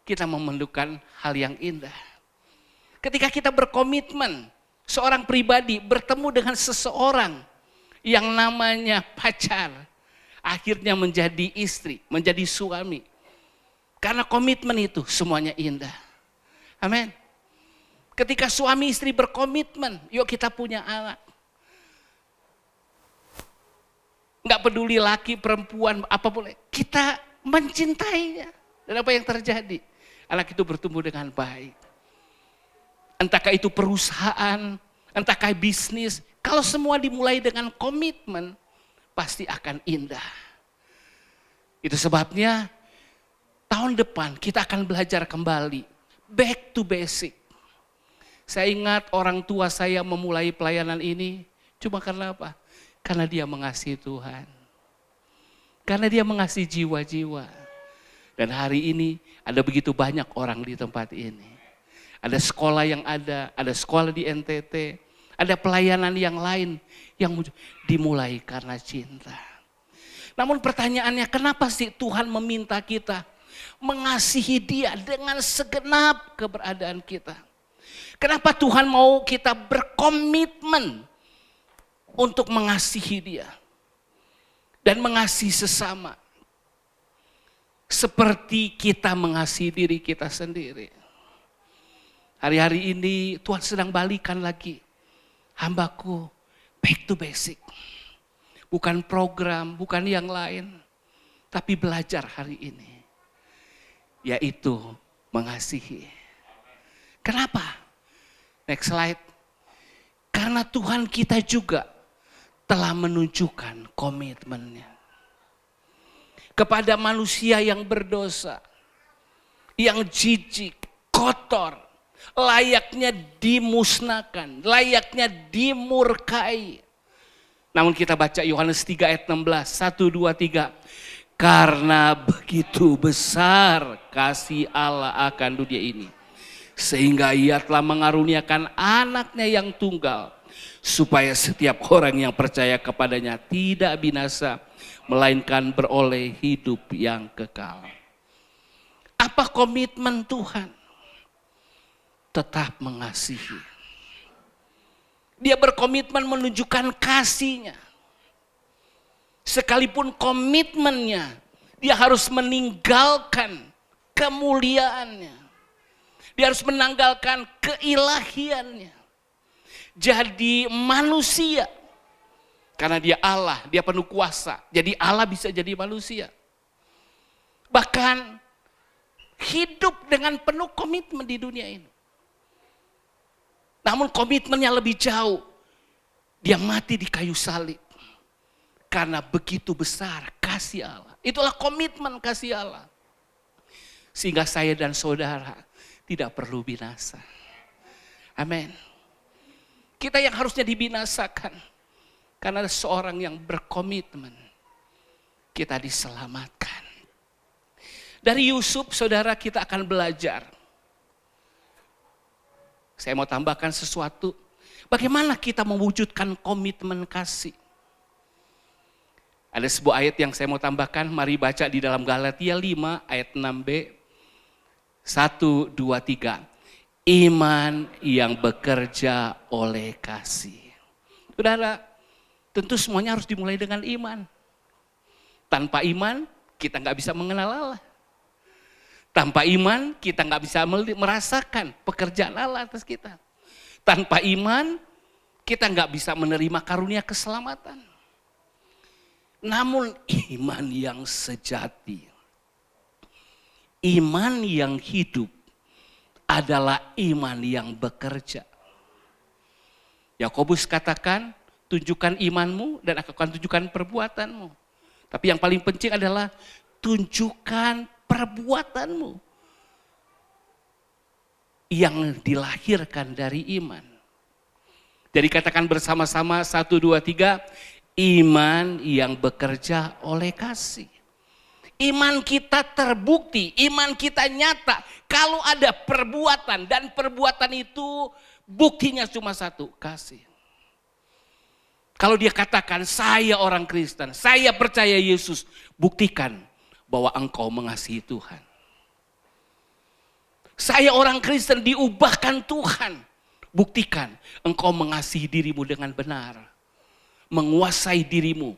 kita memerlukan hal yang indah. Ketika kita berkomitmen, seorang pribadi bertemu dengan seseorang yang namanya pacar, akhirnya menjadi istri, menjadi suami. Karena komitmen itu semuanya indah. Amin. Ketika suami istri berkomitmen, yuk kita punya anak. Nggak peduli laki, perempuan, apapun. Kita mencintainya. Dan apa yang terjadi? Anak itu bertumbuh dengan baik. Entahkah itu perusahaan, entahkah bisnis. Kalau semua dimulai dengan komitmen, pasti akan indah. Itu sebabnya tahun depan kita akan belajar kembali. Back to basic. Saya ingat orang tua saya memulai pelayanan ini. Cuma karena apa? Karena dia mengasihi Tuhan. Karena dia mengasihi jiwa-jiwa. Dan hari ini ada begitu banyak orang di tempat ini. Ada sekolah yang ada sekolah di NTT. Ada pelayanan yang lain yang dimulai karena cinta. Namun pertanyaannya, kenapa sih Tuhan meminta kita mengasihi Dia dengan segenap keberadaan kita? Kenapa Tuhan mau kita berkomitmen untuk mengasihi Dia dan mengasihi sesama? seperti kita mengasihi diri kita sendiri. Hari-hari ini Tuhan sedang balikan lagi hambaku back to basic. Bukan program, bukan yang lain. Tapi belajar hari ini. Yaitu mengasihi. Kenapa? Next slide. Karena Tuhan kita juga telah menunjukkan komitmennya. Kepada manusia yang berdosa, yang jijik, kotor, layaknya dimusnahkan, layaknya dimurkai. Namun kita baca Yohanes 3 ayat 16, 1, 2, 3. Karena begitu besar kasih Allah akan dunia ini, sehingga Ia telah mengaruniakan anaknya yang tunggal, supaya setiap orang yang percaya kepadanya tidak binasa, melainkan beroleh hidup yang kekal. Apa komitmen Tuhan? Tetap mengasihi. Dia berkomitmen menunjukkan kasih-Nya. Sekalipun komitmennya, dia harus meninggalkan kemuliaannya. Dia harus menanggalkan keilahiannya. Jadi manusia. Karena dia Allah, dia penuh kuasa. Jadi Allah bisa jadi manusia. Bahkan hidup dengan penuh komitmen di dunia ini. Namun komitmennya lebih jauh. Dia mati di kayu salib. Karena begitu besar kasih Allah. Itulah komitmen kasih Allah. Sehingga saya dan saudara tidak perlu binasa. Amin. Kita yang harusnya dibinasakan. Karena ada seorang yang berkomitmen. Kita diselamatkan. Dari Yusuf, saudara, kita akan belajar. Saya mau tambahkan sesuatu. Bagaimana kita mewujudkan komitmen kasih? Ada sebuah ayat yang saya mau tambahkan. Mari baca di dalam Galatia 5 ayat 6b. 1, 2, 3. Iman yang bekerja oleh kasih. Saudara, tentu semuanya harus dimulai dengan iman. Tanpa iman, kita nggak bisa mengenal Allah. Tanpa iman, kita nggak bisa merasakan pekerjaan Allah atas kita. Tanpa iman, kita nggak bisa menerima karunia keselamatan. Namun iman yang sejati, iman yang hidup adalah iman yang bekerja. Yakobus katakan, tunjukkan imanmu dan aku akan tunjukkan perbuatanmu. Tapi yang paling penting adalah tunjukkan perbuatanmu yang dilahirkan dari iman. Jadi katakan bersama-sama 1, 2, 3. Iman yang bekerja oleh kasih. Iman kita terbukti, iman kita nyata. Kalau ada perbuatan dan perbuatan itu buktinya cuma satu, kasih. Kalau dia katakan saya orang Kristen, saya percaya Yesus, buktikan bahwa engkau mengasihi Tuhan. Saya orang Kristen diubahkan Tuhan, buktikan engkau mengasihi dirimu dengan benar. Menguasai dirimu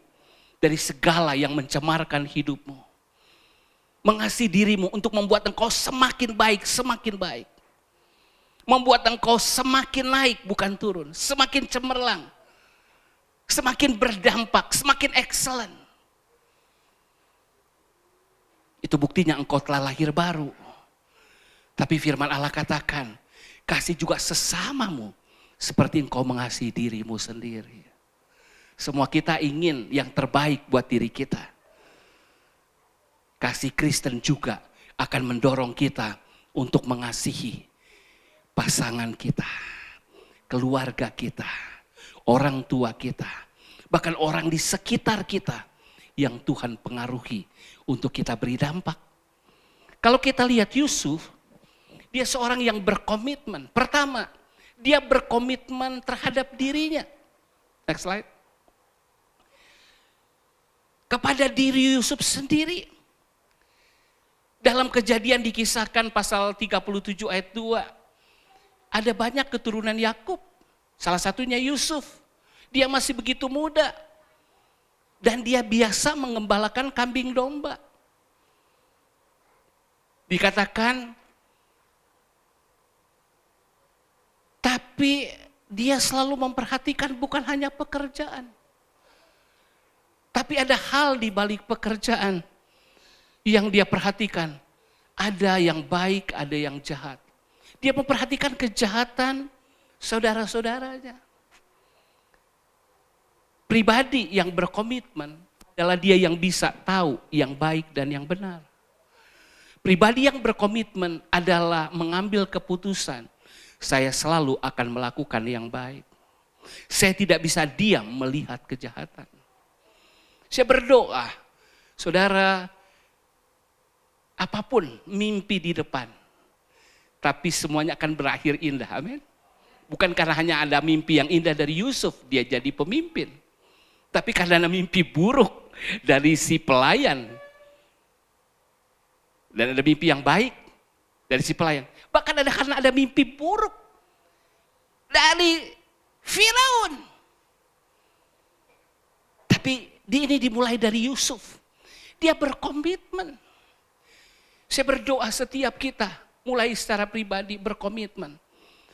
dari segala yang mencemarkan hidupmu. Mengasihi dirimu untuk membuat engkau semakin baik, semakin baik. Membuat engkau semakin naik, bukan turun. Semakin cemerlang. Semakin berdampak, semakin excellent. Itu buktinya engkau telah lahir baru. Tapi firman Allah katakan, kasih juga sesamamu seperti engkau mengasihi dirimu sendiri. Semua kita ingin yang terbaik buat diri kita. Kasih Kristen juga akan mendorong kita untuk mengasihi pasangan kita, keluarga kita, orang tua kita, bahkan orang di sekitar kita yang Tuhan pengaruhi untuk kita beri dampak. Kalau kita lihat Yusuf, dia seorang yang berkomitmen. Pertama, dia berkomitmen terhadap dirinya. Next slide. Kepada diri Yusuf sendiri. Dalam Kejadian dikisahkan pasal 37 ayat 2. Ada banyak keturunan Yakub. Salah satunya Yusuf. Dia masih begitu muda. Dan dia biasa mengembalakan kambing domba. Dikatakan, tapi dia selalu memperhatikan bukan hanya pekerjaan. Tapi ada hal di balik pekerjaan yang dia perhatikan. Ada yang baik, ada yang jahat. Dia memperhatikan kejahatan saudara-saudaranya. Pribadi yang berkomitmen adalah dia yang bisa tahu yang baik dan yang benar. Pribadi yang berkomitmen adalah mengambil keputusan. Saya selalu akan melakukan yang baik. Saya tidak bisa diam melihat kejahatan. Saya berdoa, saudara, apapun mimpi di depan, tapi semuanya akan berakhir indah, amin. Bukan karena hanya ada mimpi yang indah dari Yusuf, dia jadi pemimpin. Tapi karena ada mimpi buruk dari si pelayan. Dan ada mimpi yang baik dari si pelayan. Bahkan karena ada mimpi buruk dari Firaun. Tapi ini dimulai dari Yusuf. Dia berkomitmen. Saya berdoa setiap kita mulai secara pribadi berkomitmen.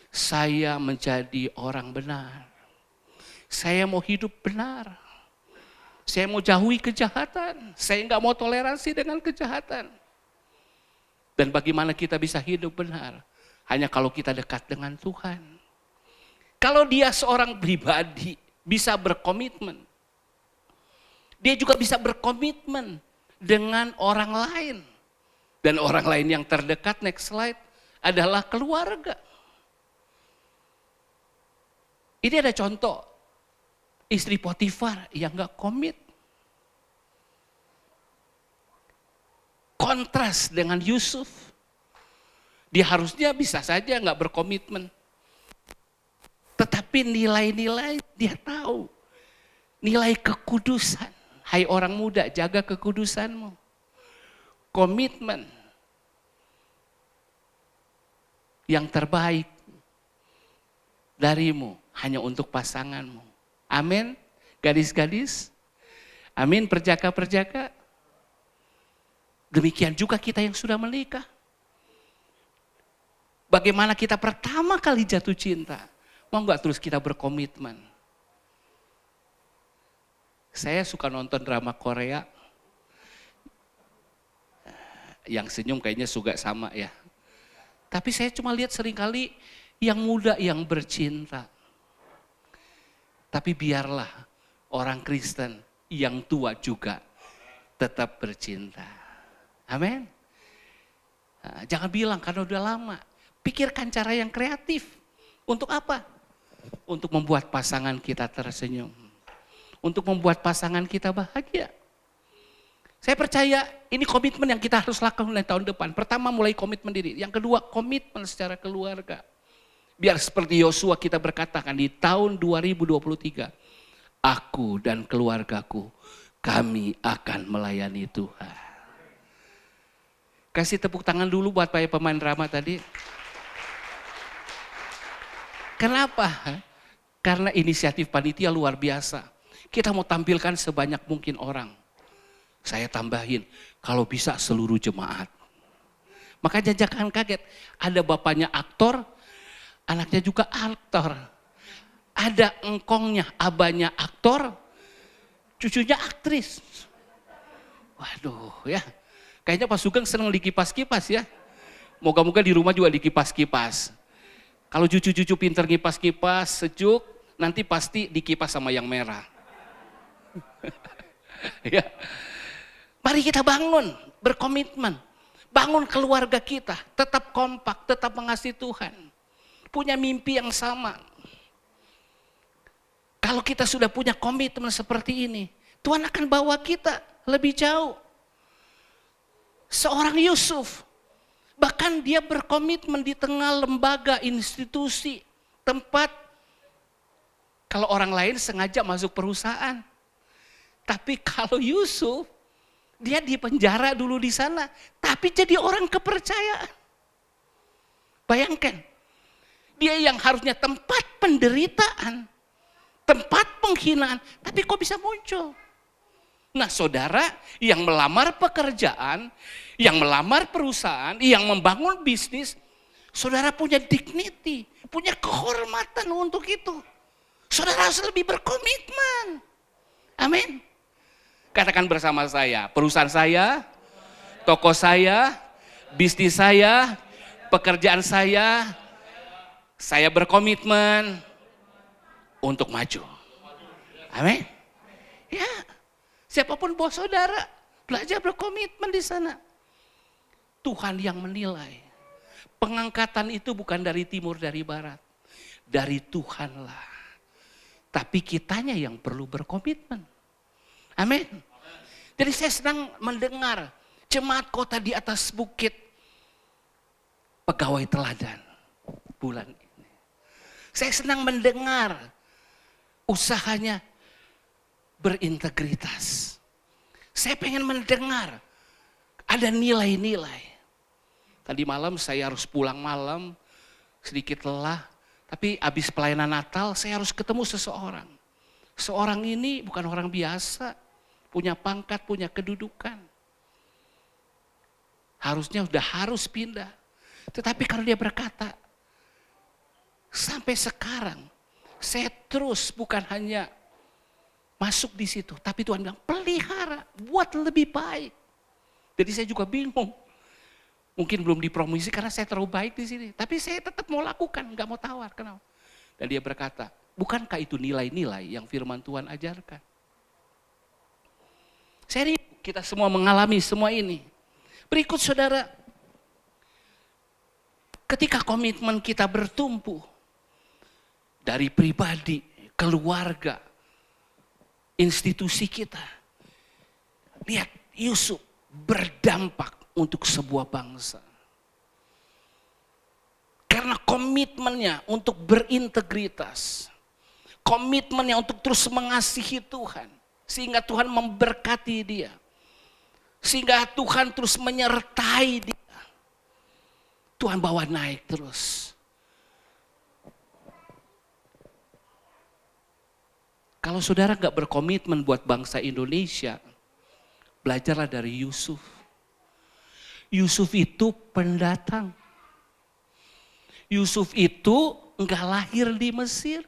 Saya menjadi orang benar. Saya mau hidup benar. Saya mau jauhi kejahatan. Saya nggak mau toleransi dengan kejahatan. Dan bagaimana kita bisa hidup benar? Hanya kalau kita dekat dengan Tuhan. Kalau dia seorang pribadi bisa berkomitmen. Dia juga bisa berkomitmen dengan orang lain. Dan orang lain yang terdekat, next slide, adalah keluarga. Ini ada contoh istri Potifar yang gak komit. Kontras dengan Yusuf. Dia harusnya bisa saja gak berkomitmen. Tetapi nilai-nilai dia tahu. Nilai kekudusan. Hai orang muda, jaga kekudusanmu. Komitmen. Yang terbaik darimu hanya untuk pasanganmu. Amin. Gadis-gadis. Amin. Perjaka-perjaka. Demikian juga kita yang sudah menikah. Bagaimana kita pertama kali jatuh cinta. Mau gak terus kita berkomitmen? Saya suka nonton drama Korea. Yang senyum kayaknya juga sama ya. Tapi saya cuma lihat seringkali yang muda yang bercinta. Tapi biarlah orang Kristen yang tua juga tetap bercinta. Amin. Nah, jangan bilang karena udah lama. Pikirkan cara yang kreatif. Untuk apa? Untuk membuat pasangan kita tersenyum. Untuk membuat pasangan kita bahagia. Saya percaya ini komitmen yang kita harus lakukan mulai tahun depan. Pertama mulai komitmen diri. Yang kedua komitmen secara keluarga. Biar seperti Yosua kita berkatakan di tahun 2023. Aku dan keluargaku, kami akan melayani Tuhan. Kasih tepuk tangan dulu buat para pemain drama tadi. Kenapa? Karena inisiatif panitia luar biasa. Kita mau tampilkan sebanyak mungkin orang. Saya tambahin, kalau bisa seluruh jemaat. Makanya jangan kaget, ada bapaknya aktor, anaknya juga aktor. Ada engkongnya, abahnya aktor, cucunya aktris. Waduh ya, kayaknya Pak Sugeng senang dikipas-kipas ya. Moga-moga di rumah juga dikipas-kipas. Kalau cucu-cucu pinter kipas-kipas, sejuk, nanti pasti dikipas sama yang merah. Ya. Mari kita bangun, berkomitmen. Bangun keluarga kita, tetap kompak, tetap mengasihi Tuhan. Punya mimpi yang sama. Kalau kita sudah punya komitmen seperti ini, Tuhan akan bawa kita lebih jauh. Seorang Yusuf, bahkan dia berkomitmen di tengah lembaga, institusi, tempat. Kalau orang lain sengaja masuk perusahaan. Tapi kalau Yusuf, dia di penjara dulu di sana, tapi jadi orang kepercayaan. Bayangkan, dia yang harusnya tempat penderitaan, tempat penghinaan, tapi kok bisa muncul? Nah saudara yang melamar pekerjaan, yang melamar perusahaan, yang membangun bisnis, saudara punya dignity, punya kehormatan untuk itu. Saudara harus lebih berkomitmen. Amin. Katakan bersama saya, perusahaan saya, toko saya, bisnis saya, pekerjaan saya berkomitmen untuk maju. Amin. Ya, siapapun bos saudara, belajar berkomitmen di sana. Tuhan yang menilai. Pengangkatan itu bukan dari timur, dari barat. Dari Tuhanlah. Tapi kitanya yang perlu berkomitmen. Amin. Jadi saya senang mendengar jemaat kota di atas bukit, pegawai teladan bulan ini. Saya senang mendengar usahanya berintegritas. Saya pengen mendengar ada nilai-nilai. Tadi malam saya harus pulang malam, sedikit lelah. Tapi habis pelayanan Natal saya harus ketemu seseorang. Seorang ini bukan orang biasa, punya pangkat, punya kedudukan. Harusnya harus pindah. Tetapi kalau dia berkata, sampai sekarang saya terus bukan hanya masuk di situ, tapi Tuhan bilang pelihara, buat lebih baik. Jadi saya juga bingung. Mungkin belum dipromosi karena saya terlalu baik di sini, tapi saya tetap mau lakukan, nggak mau tawar. Kenapa? Dan dia berkata, bukankah itu nilai-nilai yang firman Tuhan ajarkan? Serius, kita semua mengalami semua ini. Berikut saudara, ketika komitmen kita bertumbuh dari pribadi, keluarga, institusi kita. Lihat, Yusuf berdampak untuk sebuah bangsa. Karena komitmennya untuk berintegritas. Komitmennya untuk terus mengasihi Tuhan. Sehingga Tuhan memberkati dia. Sehingga Tuhan terus menyertai dia. Tuhan bawa naik terus. Kalau saudara gak berkomitmen buat bangsa Indonesia, belajarlah dari Yusuf. Yusuf itu pendatang. Yusuf itu enggak lahir di Mesir.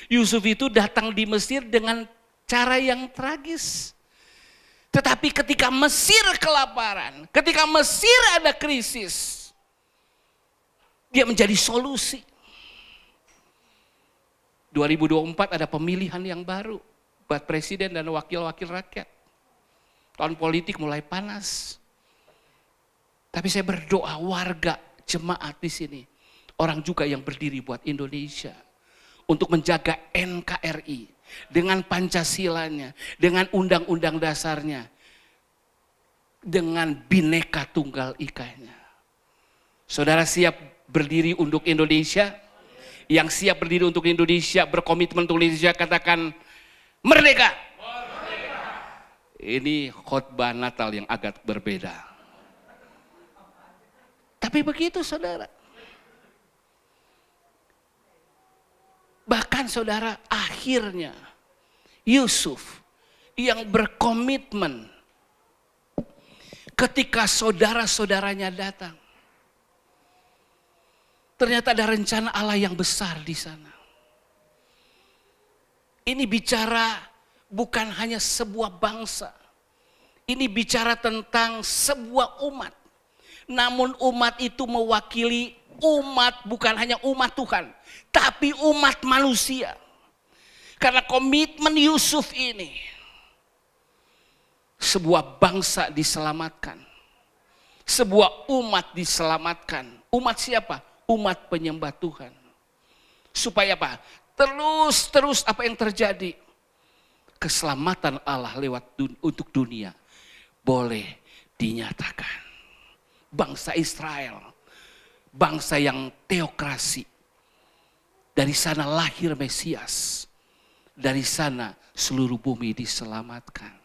Yusuf itu datang di Mesir dengan cara yang tragis. Tetapi ketika Mesir kelaparan, ketika Mesir ada krisis, dia menjadi solusi. 2024 ada pemilihan yang baru buat presiden dan wakil-wakil rakyat. Tahun politik mulai panas. Tapi saya berdoa warga jemaat di sini, orang juga yang berdiri buat Indonesia untuk menjaga NKRI dengan Pancasilanya, dengan undang-undang dasarnya, dengan Bhinneka Tunggal Ikanya. Saudara siap berdiri untuk Indonesia? Yang siap berdiri untuk Indonesia, berkomitmen untuk Indonesia, katakan merdeka. Merdeka. Ini khotbah Natal yang agak berbeda. Tapi begitu saudara. Bahkan saudara, akhirnya Yusuf yang berkomitmen ketika saudara-saudaranya datang. Ternyata ada rencana Allah yang besar di sana. Ini bicara bukan hanya sebuah bangsa. Ini bicara tentang sebuah umat. Namun umat itu mewakili umat, bukan hanya umat Tuhan, tapi umat manusia. Karena komitmen Yusuf ini, sebuah bangsa diselamatkan. Sebuah umat diselamatkan. Umat siapa? Umat penyembah Tuhan. Supaya apa? Terus apa yang terjadi? Keselamatan Allah untuk dunia boleh dinyatakan. Bangsa Israel, bangsa yang teokrasi. Dari sana lahir Mesias. Dari sana seluruh bumi diselamatkan.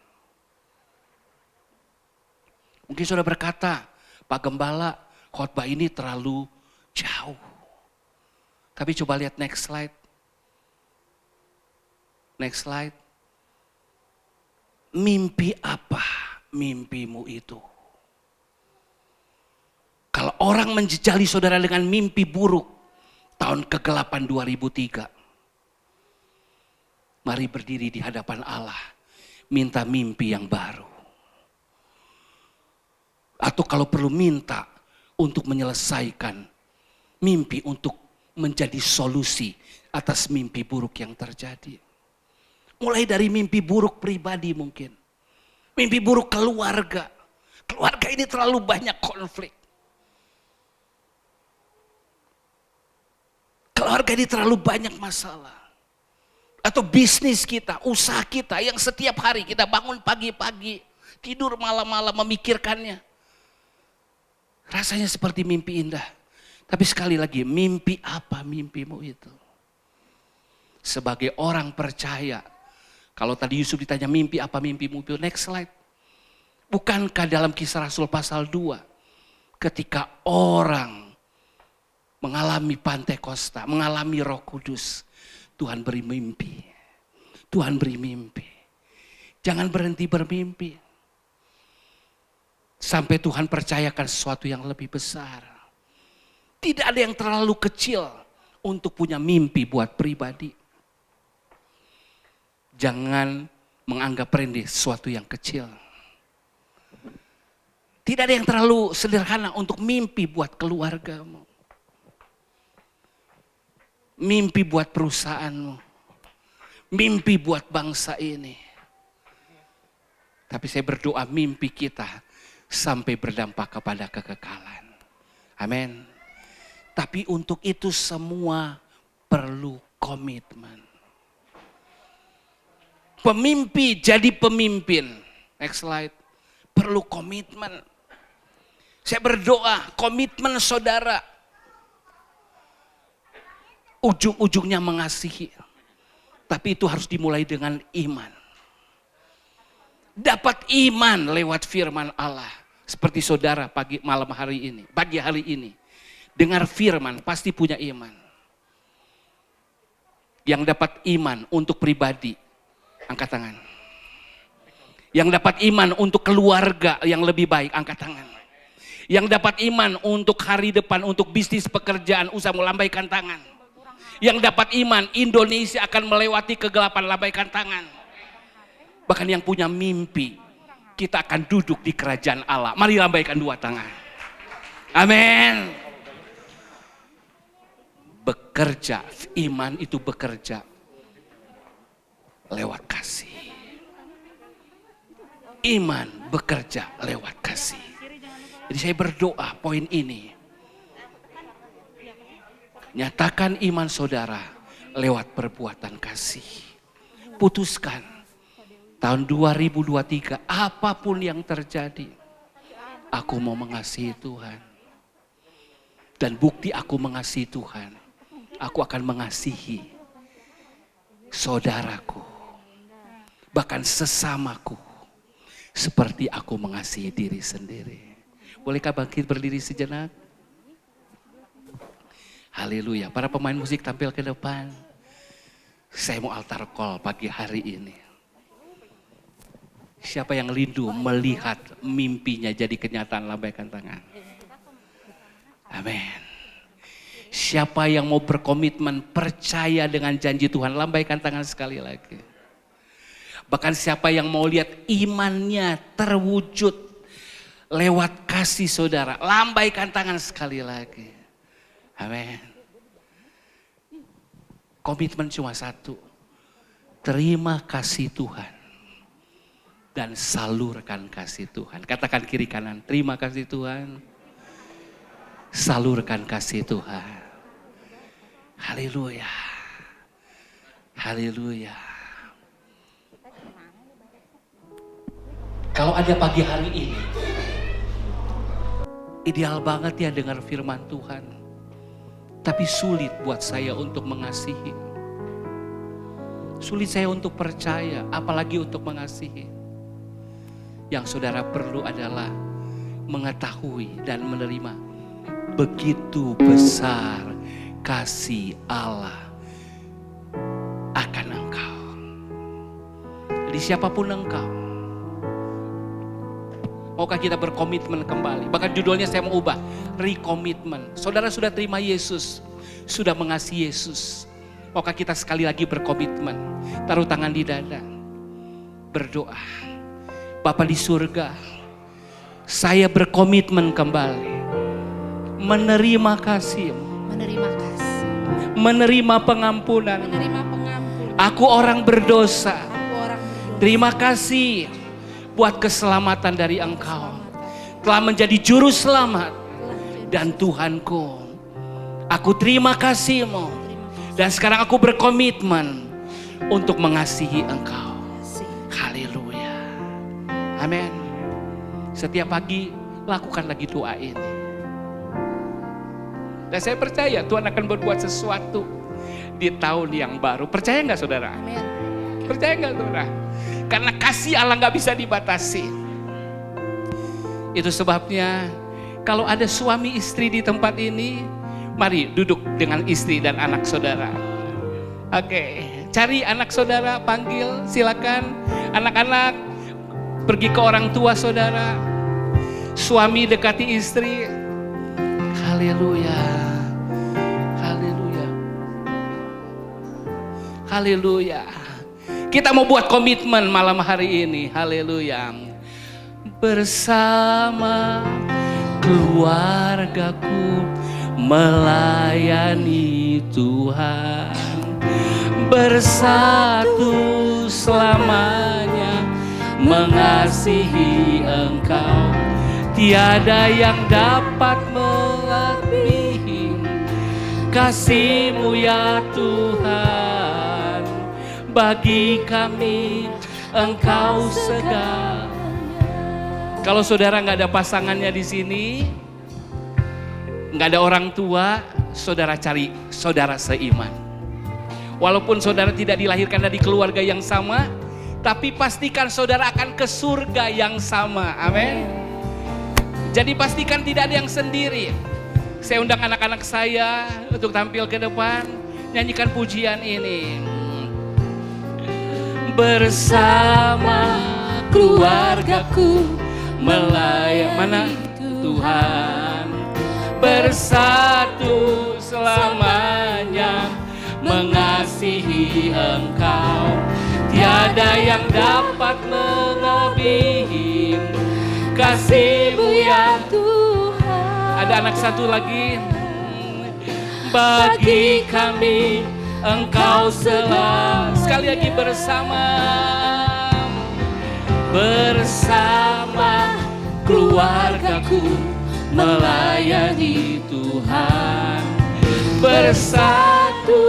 Mungkin saudara berkata, Pak Gembala, khotbah ini terlalu jauh. Tapi coba lihat next slide. Next slide. mimpi apa mimpimu itu? Kalau orang menjejali saudara dengan mimpi buruk, tahun kegelapan 2003, mari berdiri di hadapan Allah, minta mimpi yang baru. Atau kalau perlu minta untuk menyelesaikan mimpi, untuk menjadi solusi atas mimpi buruk yang terjadi. Mulai dari mimpi buruk pribadi mungkin. Mimpi buruk keluarga. Keluarga ini terlalu banyak konflik. Keluarga ini terlalu banyak masalah. Atau bisnis kita, usaha kita yang setiap hari kita bangun pagi-pagi, tidur malam-malam memikirkannya. Rasanya seperti mimpi indah. Tapi sekali lagi, mimpi apa mimpimu itu? Sebagai orang percaya, kalau tadi Yusuf ditanya mimpi apa mimpimu itu, next slide. Bukankah dalam Kisah Rasul pasal 2, ketika orang mengalami Pantekosta, mengalami Roh Kudus, Tuhan beri mimpi. Tuhan beri mimpi. Jangan berhenti bermimpi. Sampai Tuhan percayakan sesuatu yang lebih besar. Tidak ada yang terlalu kecil untuk punya mimpi buat pribadi. Jangan menganggap remeh sesuatu yang kecil. Tidak ada yang terlalu sederhana untuk mimpi buat keluargamu. Mimpi buat perusahaanmu. Mimpi buat bangsa ini. Tapi saya berdoa mimpi kita sampai berdampak kepada kekekalan. Amin. Tapi untuk itu semua perlu komitmen. Pemimpi jadi pemimpin. Next slide. Perlu komitmen. Saya berdoa komitmen saudara. Ujung-ujungnya mengasihi. Tapi itu harus dimulai dengan iman. Dapat iman lewat firman Allah. Seperti saudara pagi hari ini. Dengar firman pasti punya iman. Yang dapat iman untuk pribadi, angkat tangan. Yang dapat iman untuk keluarga yang lebih baik, angkat tangan. Yang dapat iman untuk hari depan, untuk bisnis, pekerjaan, usaha, lambaikan tangan. Yang dapat iman Indonesia akan melewati kegelapan, lambaikan tangan. Bahkan yang punya mimpi, kita akan duduk di kerajaan Allah. Mari lambaikan dua tangan. Amin. Bekerja, iman itu bekerja lewat kasih. Iman bekerja lewat kasih. Jadi saya berdoa poin ini. Nyatakan iman saudara lewat perbuatan kasih. Putuskan tahun 2023 apapun yang terjadi, aku mau mengasihi Tuhan. Dan bukti aku mengasihi Tuhan, aku akan mengasihi saudaraku, bahkan sesamaku, seperti aku mengasihi diri sendiri. Bolehkah bangkit berdiri sejenak? Haleluya. Para pemain musik tampil ke depan. Saya mau altar call pagi hari ini. Siapa yang rindu melihat mimpinya jadi kenyataan, lambaikan tangan. Amin. Siapa yang mau berkomitmen percaya dengan janji Tuhan, lambaikan tangan sekali lagi. Bahkan siapa yang mau lihat imannya terwujud lewat kasih saudara, lambaikan tangan sekali lagi. Amin. Komitmen cuma satu. Terima kasih Tuhan. Dan salurkan kasih Tuhan. Katakan kiri kanan, terima kasih Tuhan. Salurkan kasih Tuhan. Haleluya. Haleluya. Kalau ada pagi hari ini, ideal banget ya dengar firman Tuhan. Tapi sulit buat saya untuk mengasihi. Sulit saya untuk percaya, apalagi untuk mengasihi. Yang saudara perlu adalah mengetahui dan menerima begitu besar kasih Allah akan engkau. Jadi siapapun engkau, Maukah kita berkomitmen kembali? Bahkan judulnya saya mau ubah, recommitment. Saudara sudah terima Yesus, sudah mengasihi Yesus. Maukah kita sekali lagi berkomitmen? Taruh tangan di dada, berdoa. Bapa di surga, saya berkomitmen kembali menerima kasih-Mu, menerima pengampunan. Aku orang berdosa. Terima kasih buat keselamatan dari Engkau. Telah menjadi juru selamat dan Tuhanku. Aku terima kasih-Mu. Dan sekarang aku berkomitmen untuk mengasihi Engkau. Haleluya. Amin. Setiap pagi lakukan lagi doa ini. Dan saya percaya Tuhan akan berbuat sesuatu di tahun yang baru. Percaya nggak saudara? Amin. Percaya nggak saudara? Karena kasih Allah nggak bisa dibatasi. Itu sebabnya kalau ada suami istri di tempat ini, mari duduk dengan istri dan anak saudara. Oke, cari anak saudara, panggil, silakan. Anak-anak pergi ke orang tua saudara. Suami dekati istri. Haleluya. Haleluya. Haleluya. Kita mau buat komitmen malam hari ini. Haleluya. Bersama keluargaku melayani Tuhan. Bersatu selamanya mengasihi Engkau. Tiada yang dapat melebihi kasih-Mu ya Tuhan. Bagi kami Engkau segalanya. Kalau saudara nggak ada pasangannya di sini, nggak ada orang tua, saudara cari saudara seiman. Walaupun saudara tidak dilahirkan dari keluarga yang sama, tapi pastikan saudara akan ke surga yang sama. Amin. Jadi pastikan tidak ada yang sendiri. Saya undang anak-anak saya untuk tampil ke depan, nyanyikan pujian ini. Bersama keluargaku melayani Tuhan. Bersatu selamanya mengasihi Engkau. Tiada yang dapat melebihi kasih-Mu ya Tuhan. Ada anak satu lagi. Bagi kami Engkau selalu. Sekali lagi bersama. Bersama keluargaku melayani Tuhan. Bersatu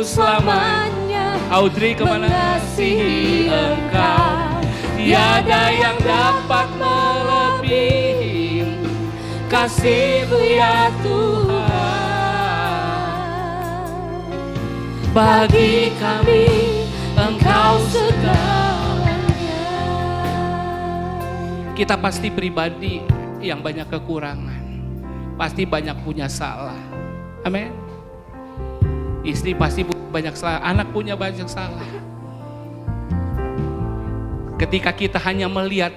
selamanya Audrey kemana? Mengasihi Engkau. Tiada yang dapat melebihi kasih-Mu ya Tuhan. Bagi kami Engkau segalanya. Kita pasti pribadi yang banyak kekurangan. Pasti banyak punya salah. Amin. Istri pasti banyak salah, anak punya banyak salah. Ketika kita hanya melihat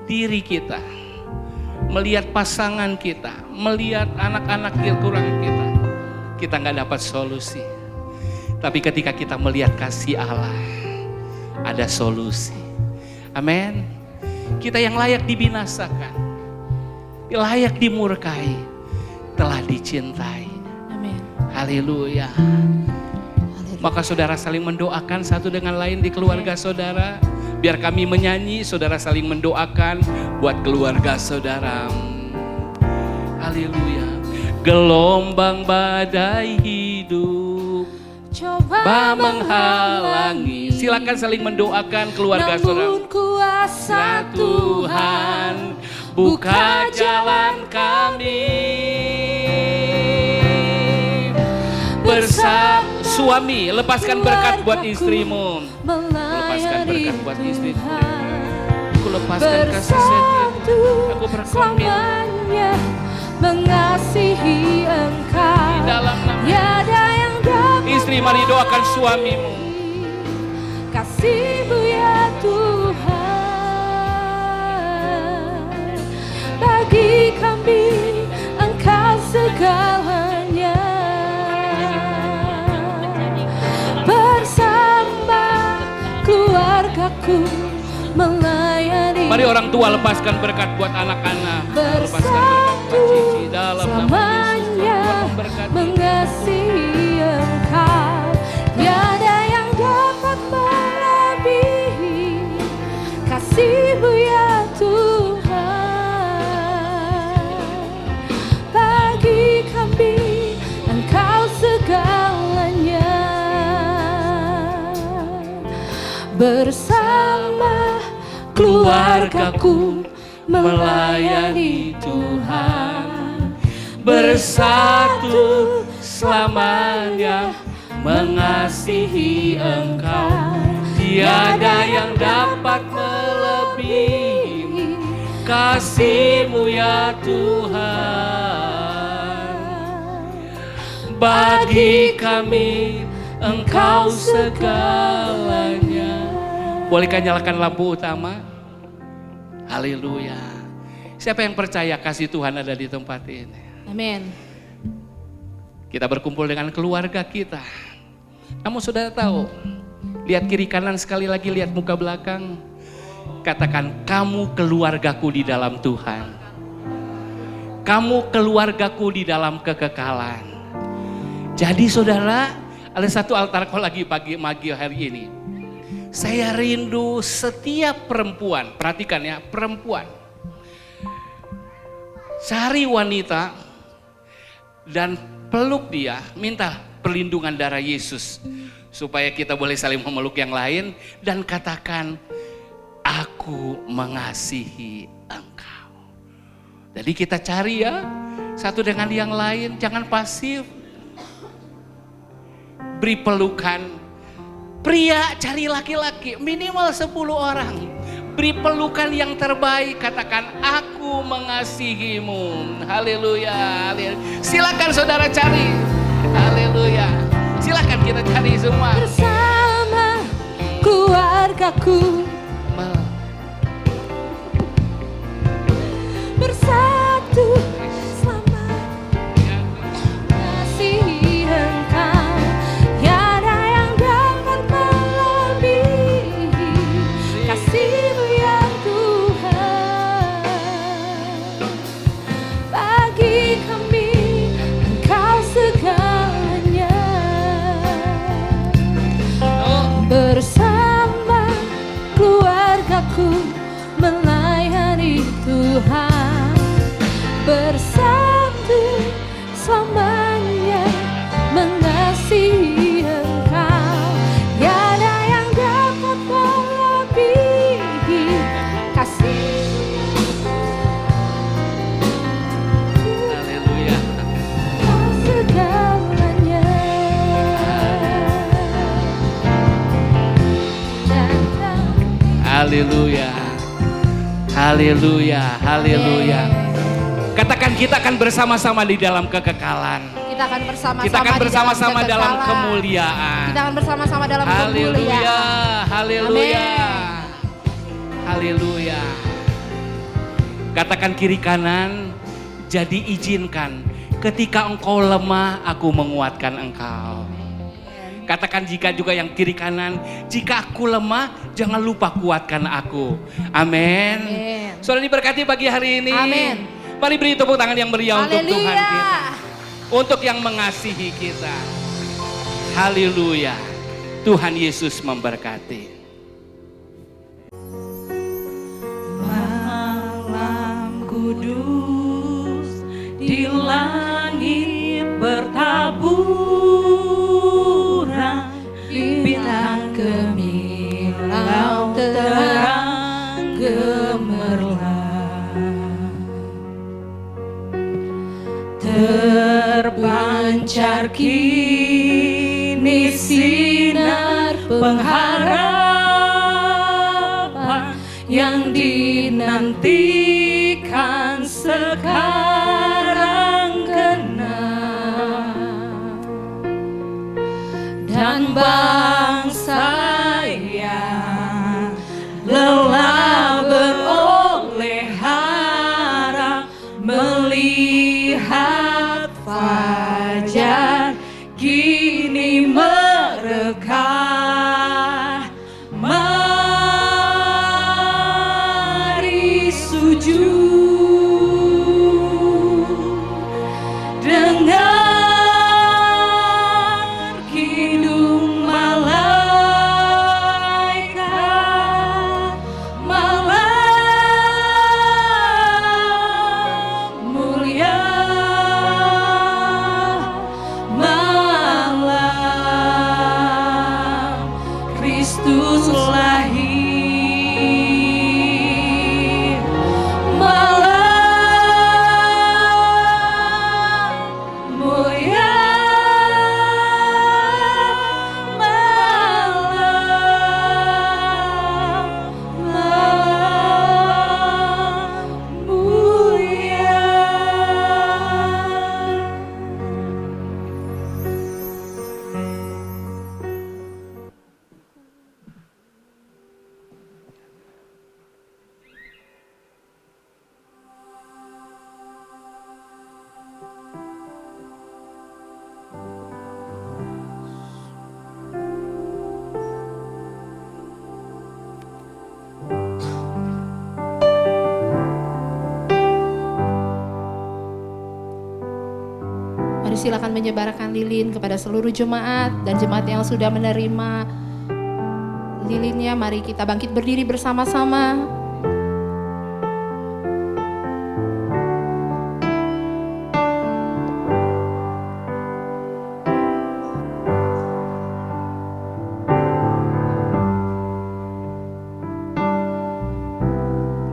diri kita, melihat pasangan kita, melihat anak-anak kekurangan kita nggak dapat solusi. Tapi ketika kita melihat kasih Allah, ada solusi. Amin. Kita yang layak dibinasakan, layak dimurkai, telah dicintai. Amin. Haleluya. Maka saudara saling mendoakan satu dengan lain di keluarga saudara. Biar kami menyanyi, saudara saling mendoakan buat keluarga saudara. Haleluya. Gelombang badai hidup coba menghalangi. Silakan saling mendoakan keluarga saudara. Namun kuasa Tuhan buka jalan kami. Bersama suami, lepaskan berkat buat istrimu. Lepaskan berkat buat istrimu. Aku lepaskan kasih setiamu. Aku berkomitmen mengasihi Engkau. Di dalam nama Tiada yang dapat istri, mari doakan suamimu. kasih-Mu ya Tuhan. melayani. Mari orang tua lepaskan berkat buat anak-anak. Lepaskan berkat buat Cici dalam nama Yesus. Tuhan memberkati. Mengasihi Engkau, tiada yang dapat melebihi kasih-Mu ya Tuhan. Bagi kami Engkau segalanya. Bersama keluargaku melayani Tuhan, bersatu selamanya mengasihi Engkau, tiada yang dapat melebihi kasih-Mu ya Tuhan. Bagi kami Engkau segalanya. Bolehkah nyalakan lampu utama? Haleluya. Siapa yang percaya kasih Tuhan ada di tempat ini? Amin. Kita berkumpul dengan keluarga kita. Kamu sudah tahu, lihat kiri kanan sekali lagi, lihat muka belakang. Katakan, kamu keluargaku di dalam Tuhan. Kamu keluargaku di dalam kekekalan. Jadi saudara, ada satu altar call lagi pagi hari ini. Saya rindu setiap perempuan, perhatikan ya, perempuan. Cari wanita dan peluk dia, minta perlindungan darah Yesus. Supaya kita boleh saling memeluk yang lain dan katakan, aku mengasihi engkau. Jadi kita cari ya, satu dengan yang lain, jangan pasif. Beri pelukan. Pria cari laki-laki, minimal 10 orang. Beri pelukan yang terbaik, katakan aku mengasihimu. Haleluya. Silakan saudara cari. Haleluya. Silakan kita cari semua. Bersama keluargaku bersatu selama mengasihi Engkau, tiada yang dapat melebihi kasih-Mu ya Tuhan. Bagi kami Engkau segalanya. Bersama keluargaku melayani Tuhan, bersatu selamanya mengasihi Engkau, tiada yang dapat melebihi kasih-Mu. Haleluya. Segalanya. Haleluya. Haleluya. Haleluya. Katakan, kita akan bersama-sama di dalam kekekalan. Kita akan bersama-sama Kita akan di bersama-sama dalam kekekalan. kemuliaan. Kita akan bersama-sama dalam Haleluya. kemuliaan. Haleluya. Amin. Haleluya. Katakan kiri kanan, jadi izinkan ketika engkau lemah, aku menguatkan engkau. Katakan jika juga yang kiri kanan, jika aku lemah, jangan lupa kuatkan aku. Amin. Saudara diberkati pagi hari ini. Amin. Mari beri tepuk tangan yang meriah untuk Haleluya. Tuhan kita. Untuk yang mengasihi kita. Haleluya. Tuhan Yesus memberkati. Malam kudus di langit bertaburan, bintang gemilang terang gemerlap, terpancar kini sinar pengharapan yang dinantikan sekarang genap, dan bangsa yang lelah beroleh harap melihat fajar kini mereka. silakan menyebarkan lilin kepada seluruh jemaat dan jemaat yang sudah menerima lilinnya. Mari kita bangkit berdiri bersama-sama.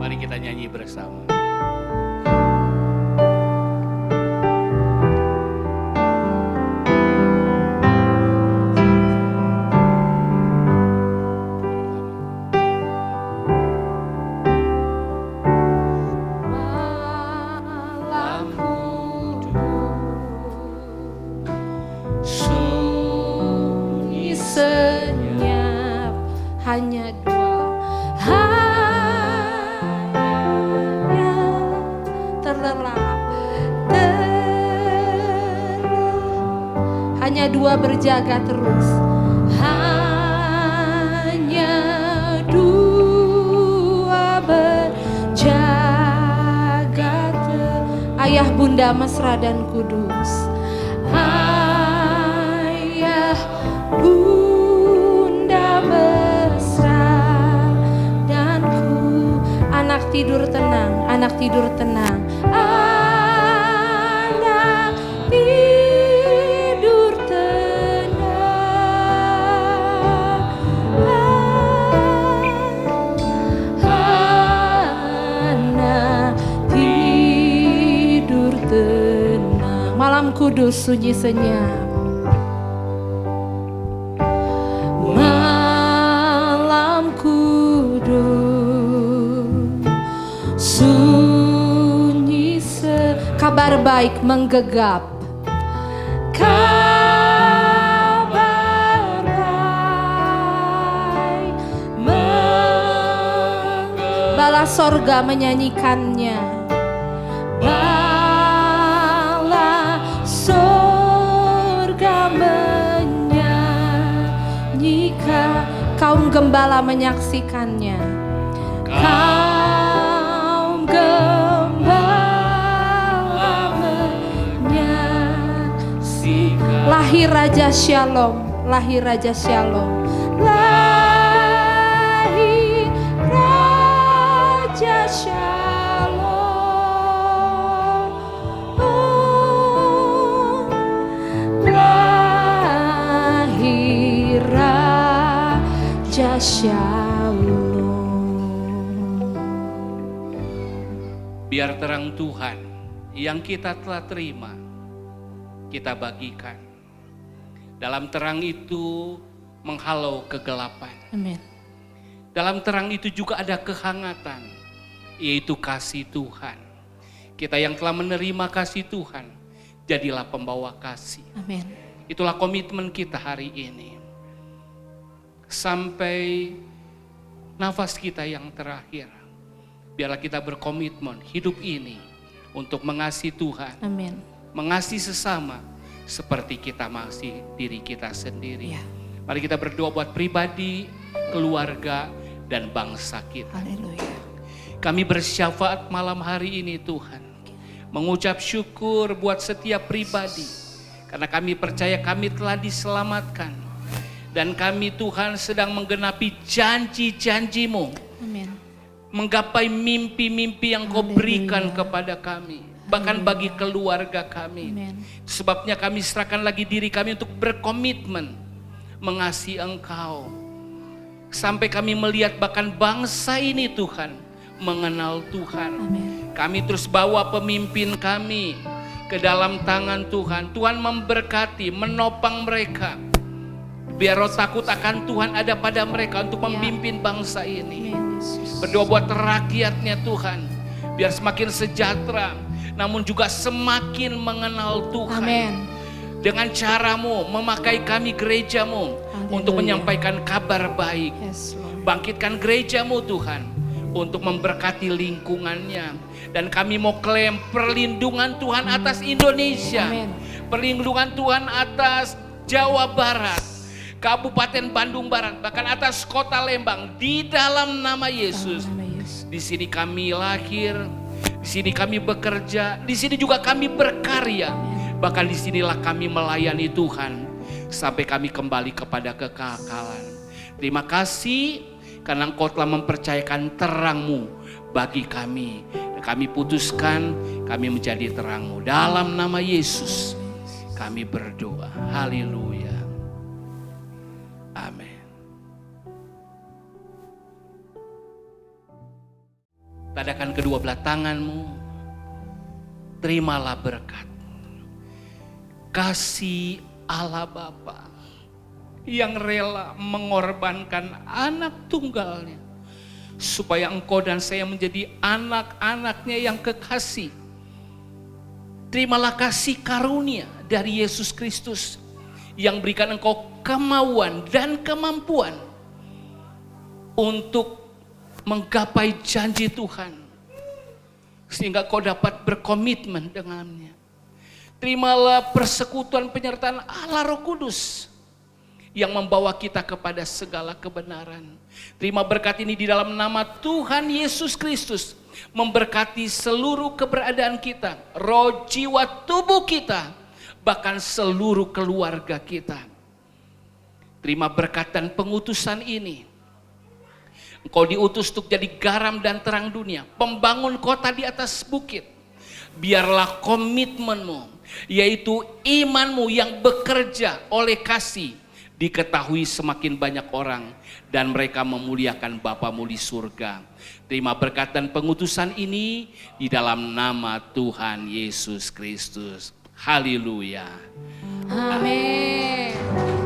Mari kita nyanyi bersama. Sunyi senyap, hanya dua hanya terlelap, hanya dua berjaga terus, hanya dua berjaga Ayah Bunda mesra dan kudus, Ayah Bunda mesra dan anak tidur tenang, anak tidur tenang, anak tidur tenang, anak tidur tenang. Malam kudus sunyi senyap, malam kudus sunyi kabar baik menggegap, kabar baik bala sorga menyanyikannya, bala sorga menyanyikan, kaum gembala menyaksikannya, kaum gembala menyaksikan. Lahir Raja Shalom, lahir Raja Shalom, lahir Raja Shalom, lahir Raja Shalom. Biar terang Tuhan yang kita telah terima, kita bagikan. Dalam terang itu menghalau kegelapan. Amin. Dalam terang itu juga ada kehangatan, yaitu kasih Tuhan. Kita yang telah menerima kasih Tuhan, jadilah pembawa kasih. Amin. Itulah komitmen kita hari ini. Sampai nafas kita yang terakhir, biarlah kita berkomitmen hidup ini untuk mengasihi Tuhan. Amin. Mengasihi sesama seperti kita mengasihi diri kita sendiri. Mari kita berdoa buat pribadi, keluarga, dan bangsa kita. Haleluya. Kami bersyafaat malam hari ini Tuhan, mengucap syukur buat setiap pribadi, karena kami percaya kami telah diselamatkan, dan kami Tuhan sedang menggenapi janji-janji-Mu, Amin. menggapai mimpi-mimpi yang Kau berikan kepada kami, bahkan bagi keluarga kami. Amin. Sebabnya kami serahkan lagi diri kami untuk berkomitmen mengasihi Engkau, sampai kami melihat bahkan bangsa ini Tuhan mengenal Tuhan. Amin. Kami terus bawa pemimpin kami ke dalam tangan Tuhan. Tuhan memberkati, menopang mereka. Biar roh takut akan Tuhan ada pada mereka untuk memimpin bangsa ini. Berdoa buat rakyatnya Tuhan, biar semakin sejahtera, namun juga semakin mengenal Tuhan. Amin. Dengan caramu memakai kami gerejamu untuk menyampaikan kabar baik. Yes, Lord. Bangkitkan gerejamu Tuhan untuk memberkati lingkungannya. Dan kami mau klaim perlindungan Tuhan atas Indonesia. Amin. Perlindungan Tuhan atas Jawa Barat, Kabupaten Bandung Barat, bahkan atas kota Lembang, di dalam nama Yesus. Di sini kami lahir, di sini kami bekerja, di sini juga kami berkarya. Bahkan disinilah kami melayani Tuhan sampai kami kembali kepada kekekalan. Terima kasih karena Engkau telah mempercayakan terang-Mu bagi kami. Kami putuskan kami menjadi terang-Mu. Dalam nama Yesus kami berdoa. Haleluya. Amin. Tadakan kedua belah tanganmu. Terimalah berkat. Kasih Allah Bapa yang rela mengorbankan anak tunggalnya supaya engkau dan saya menjadi anak-anaknya yang kekasih. Terimalah kasih karunia dari Yesus Kristus yang berikan engkau kemauan dan kemampuan untuk menggapai janji Tuhan sehingga kau dapat berkomitmen dengannya. Terimalah persekutuan penyertaan Allah Roh Kudus yang membawa kita kepada segala kebenaran. Terima berkat ini di dalam nama Tuhan Yesus Kristus, memberkati seluruh keberadaan kita, roh, jiwa, tubuh kita, bahkan seluruh keluarga kita. Terima berkat dan pengutusan ini. Engkau diutus untuk jadi garam dan terang dunia, pembangun kota di atas bukit. Biarlah komitmenmu, yaitu imanmu yang bekerja oleh kasih, diketahui semakin banyak orang dan mereka memuliakan Bapamu di surga. Terima berkat dan pengutusan ini di dalam nama Tuhan Yesus Kristus. Haleluya. Amin.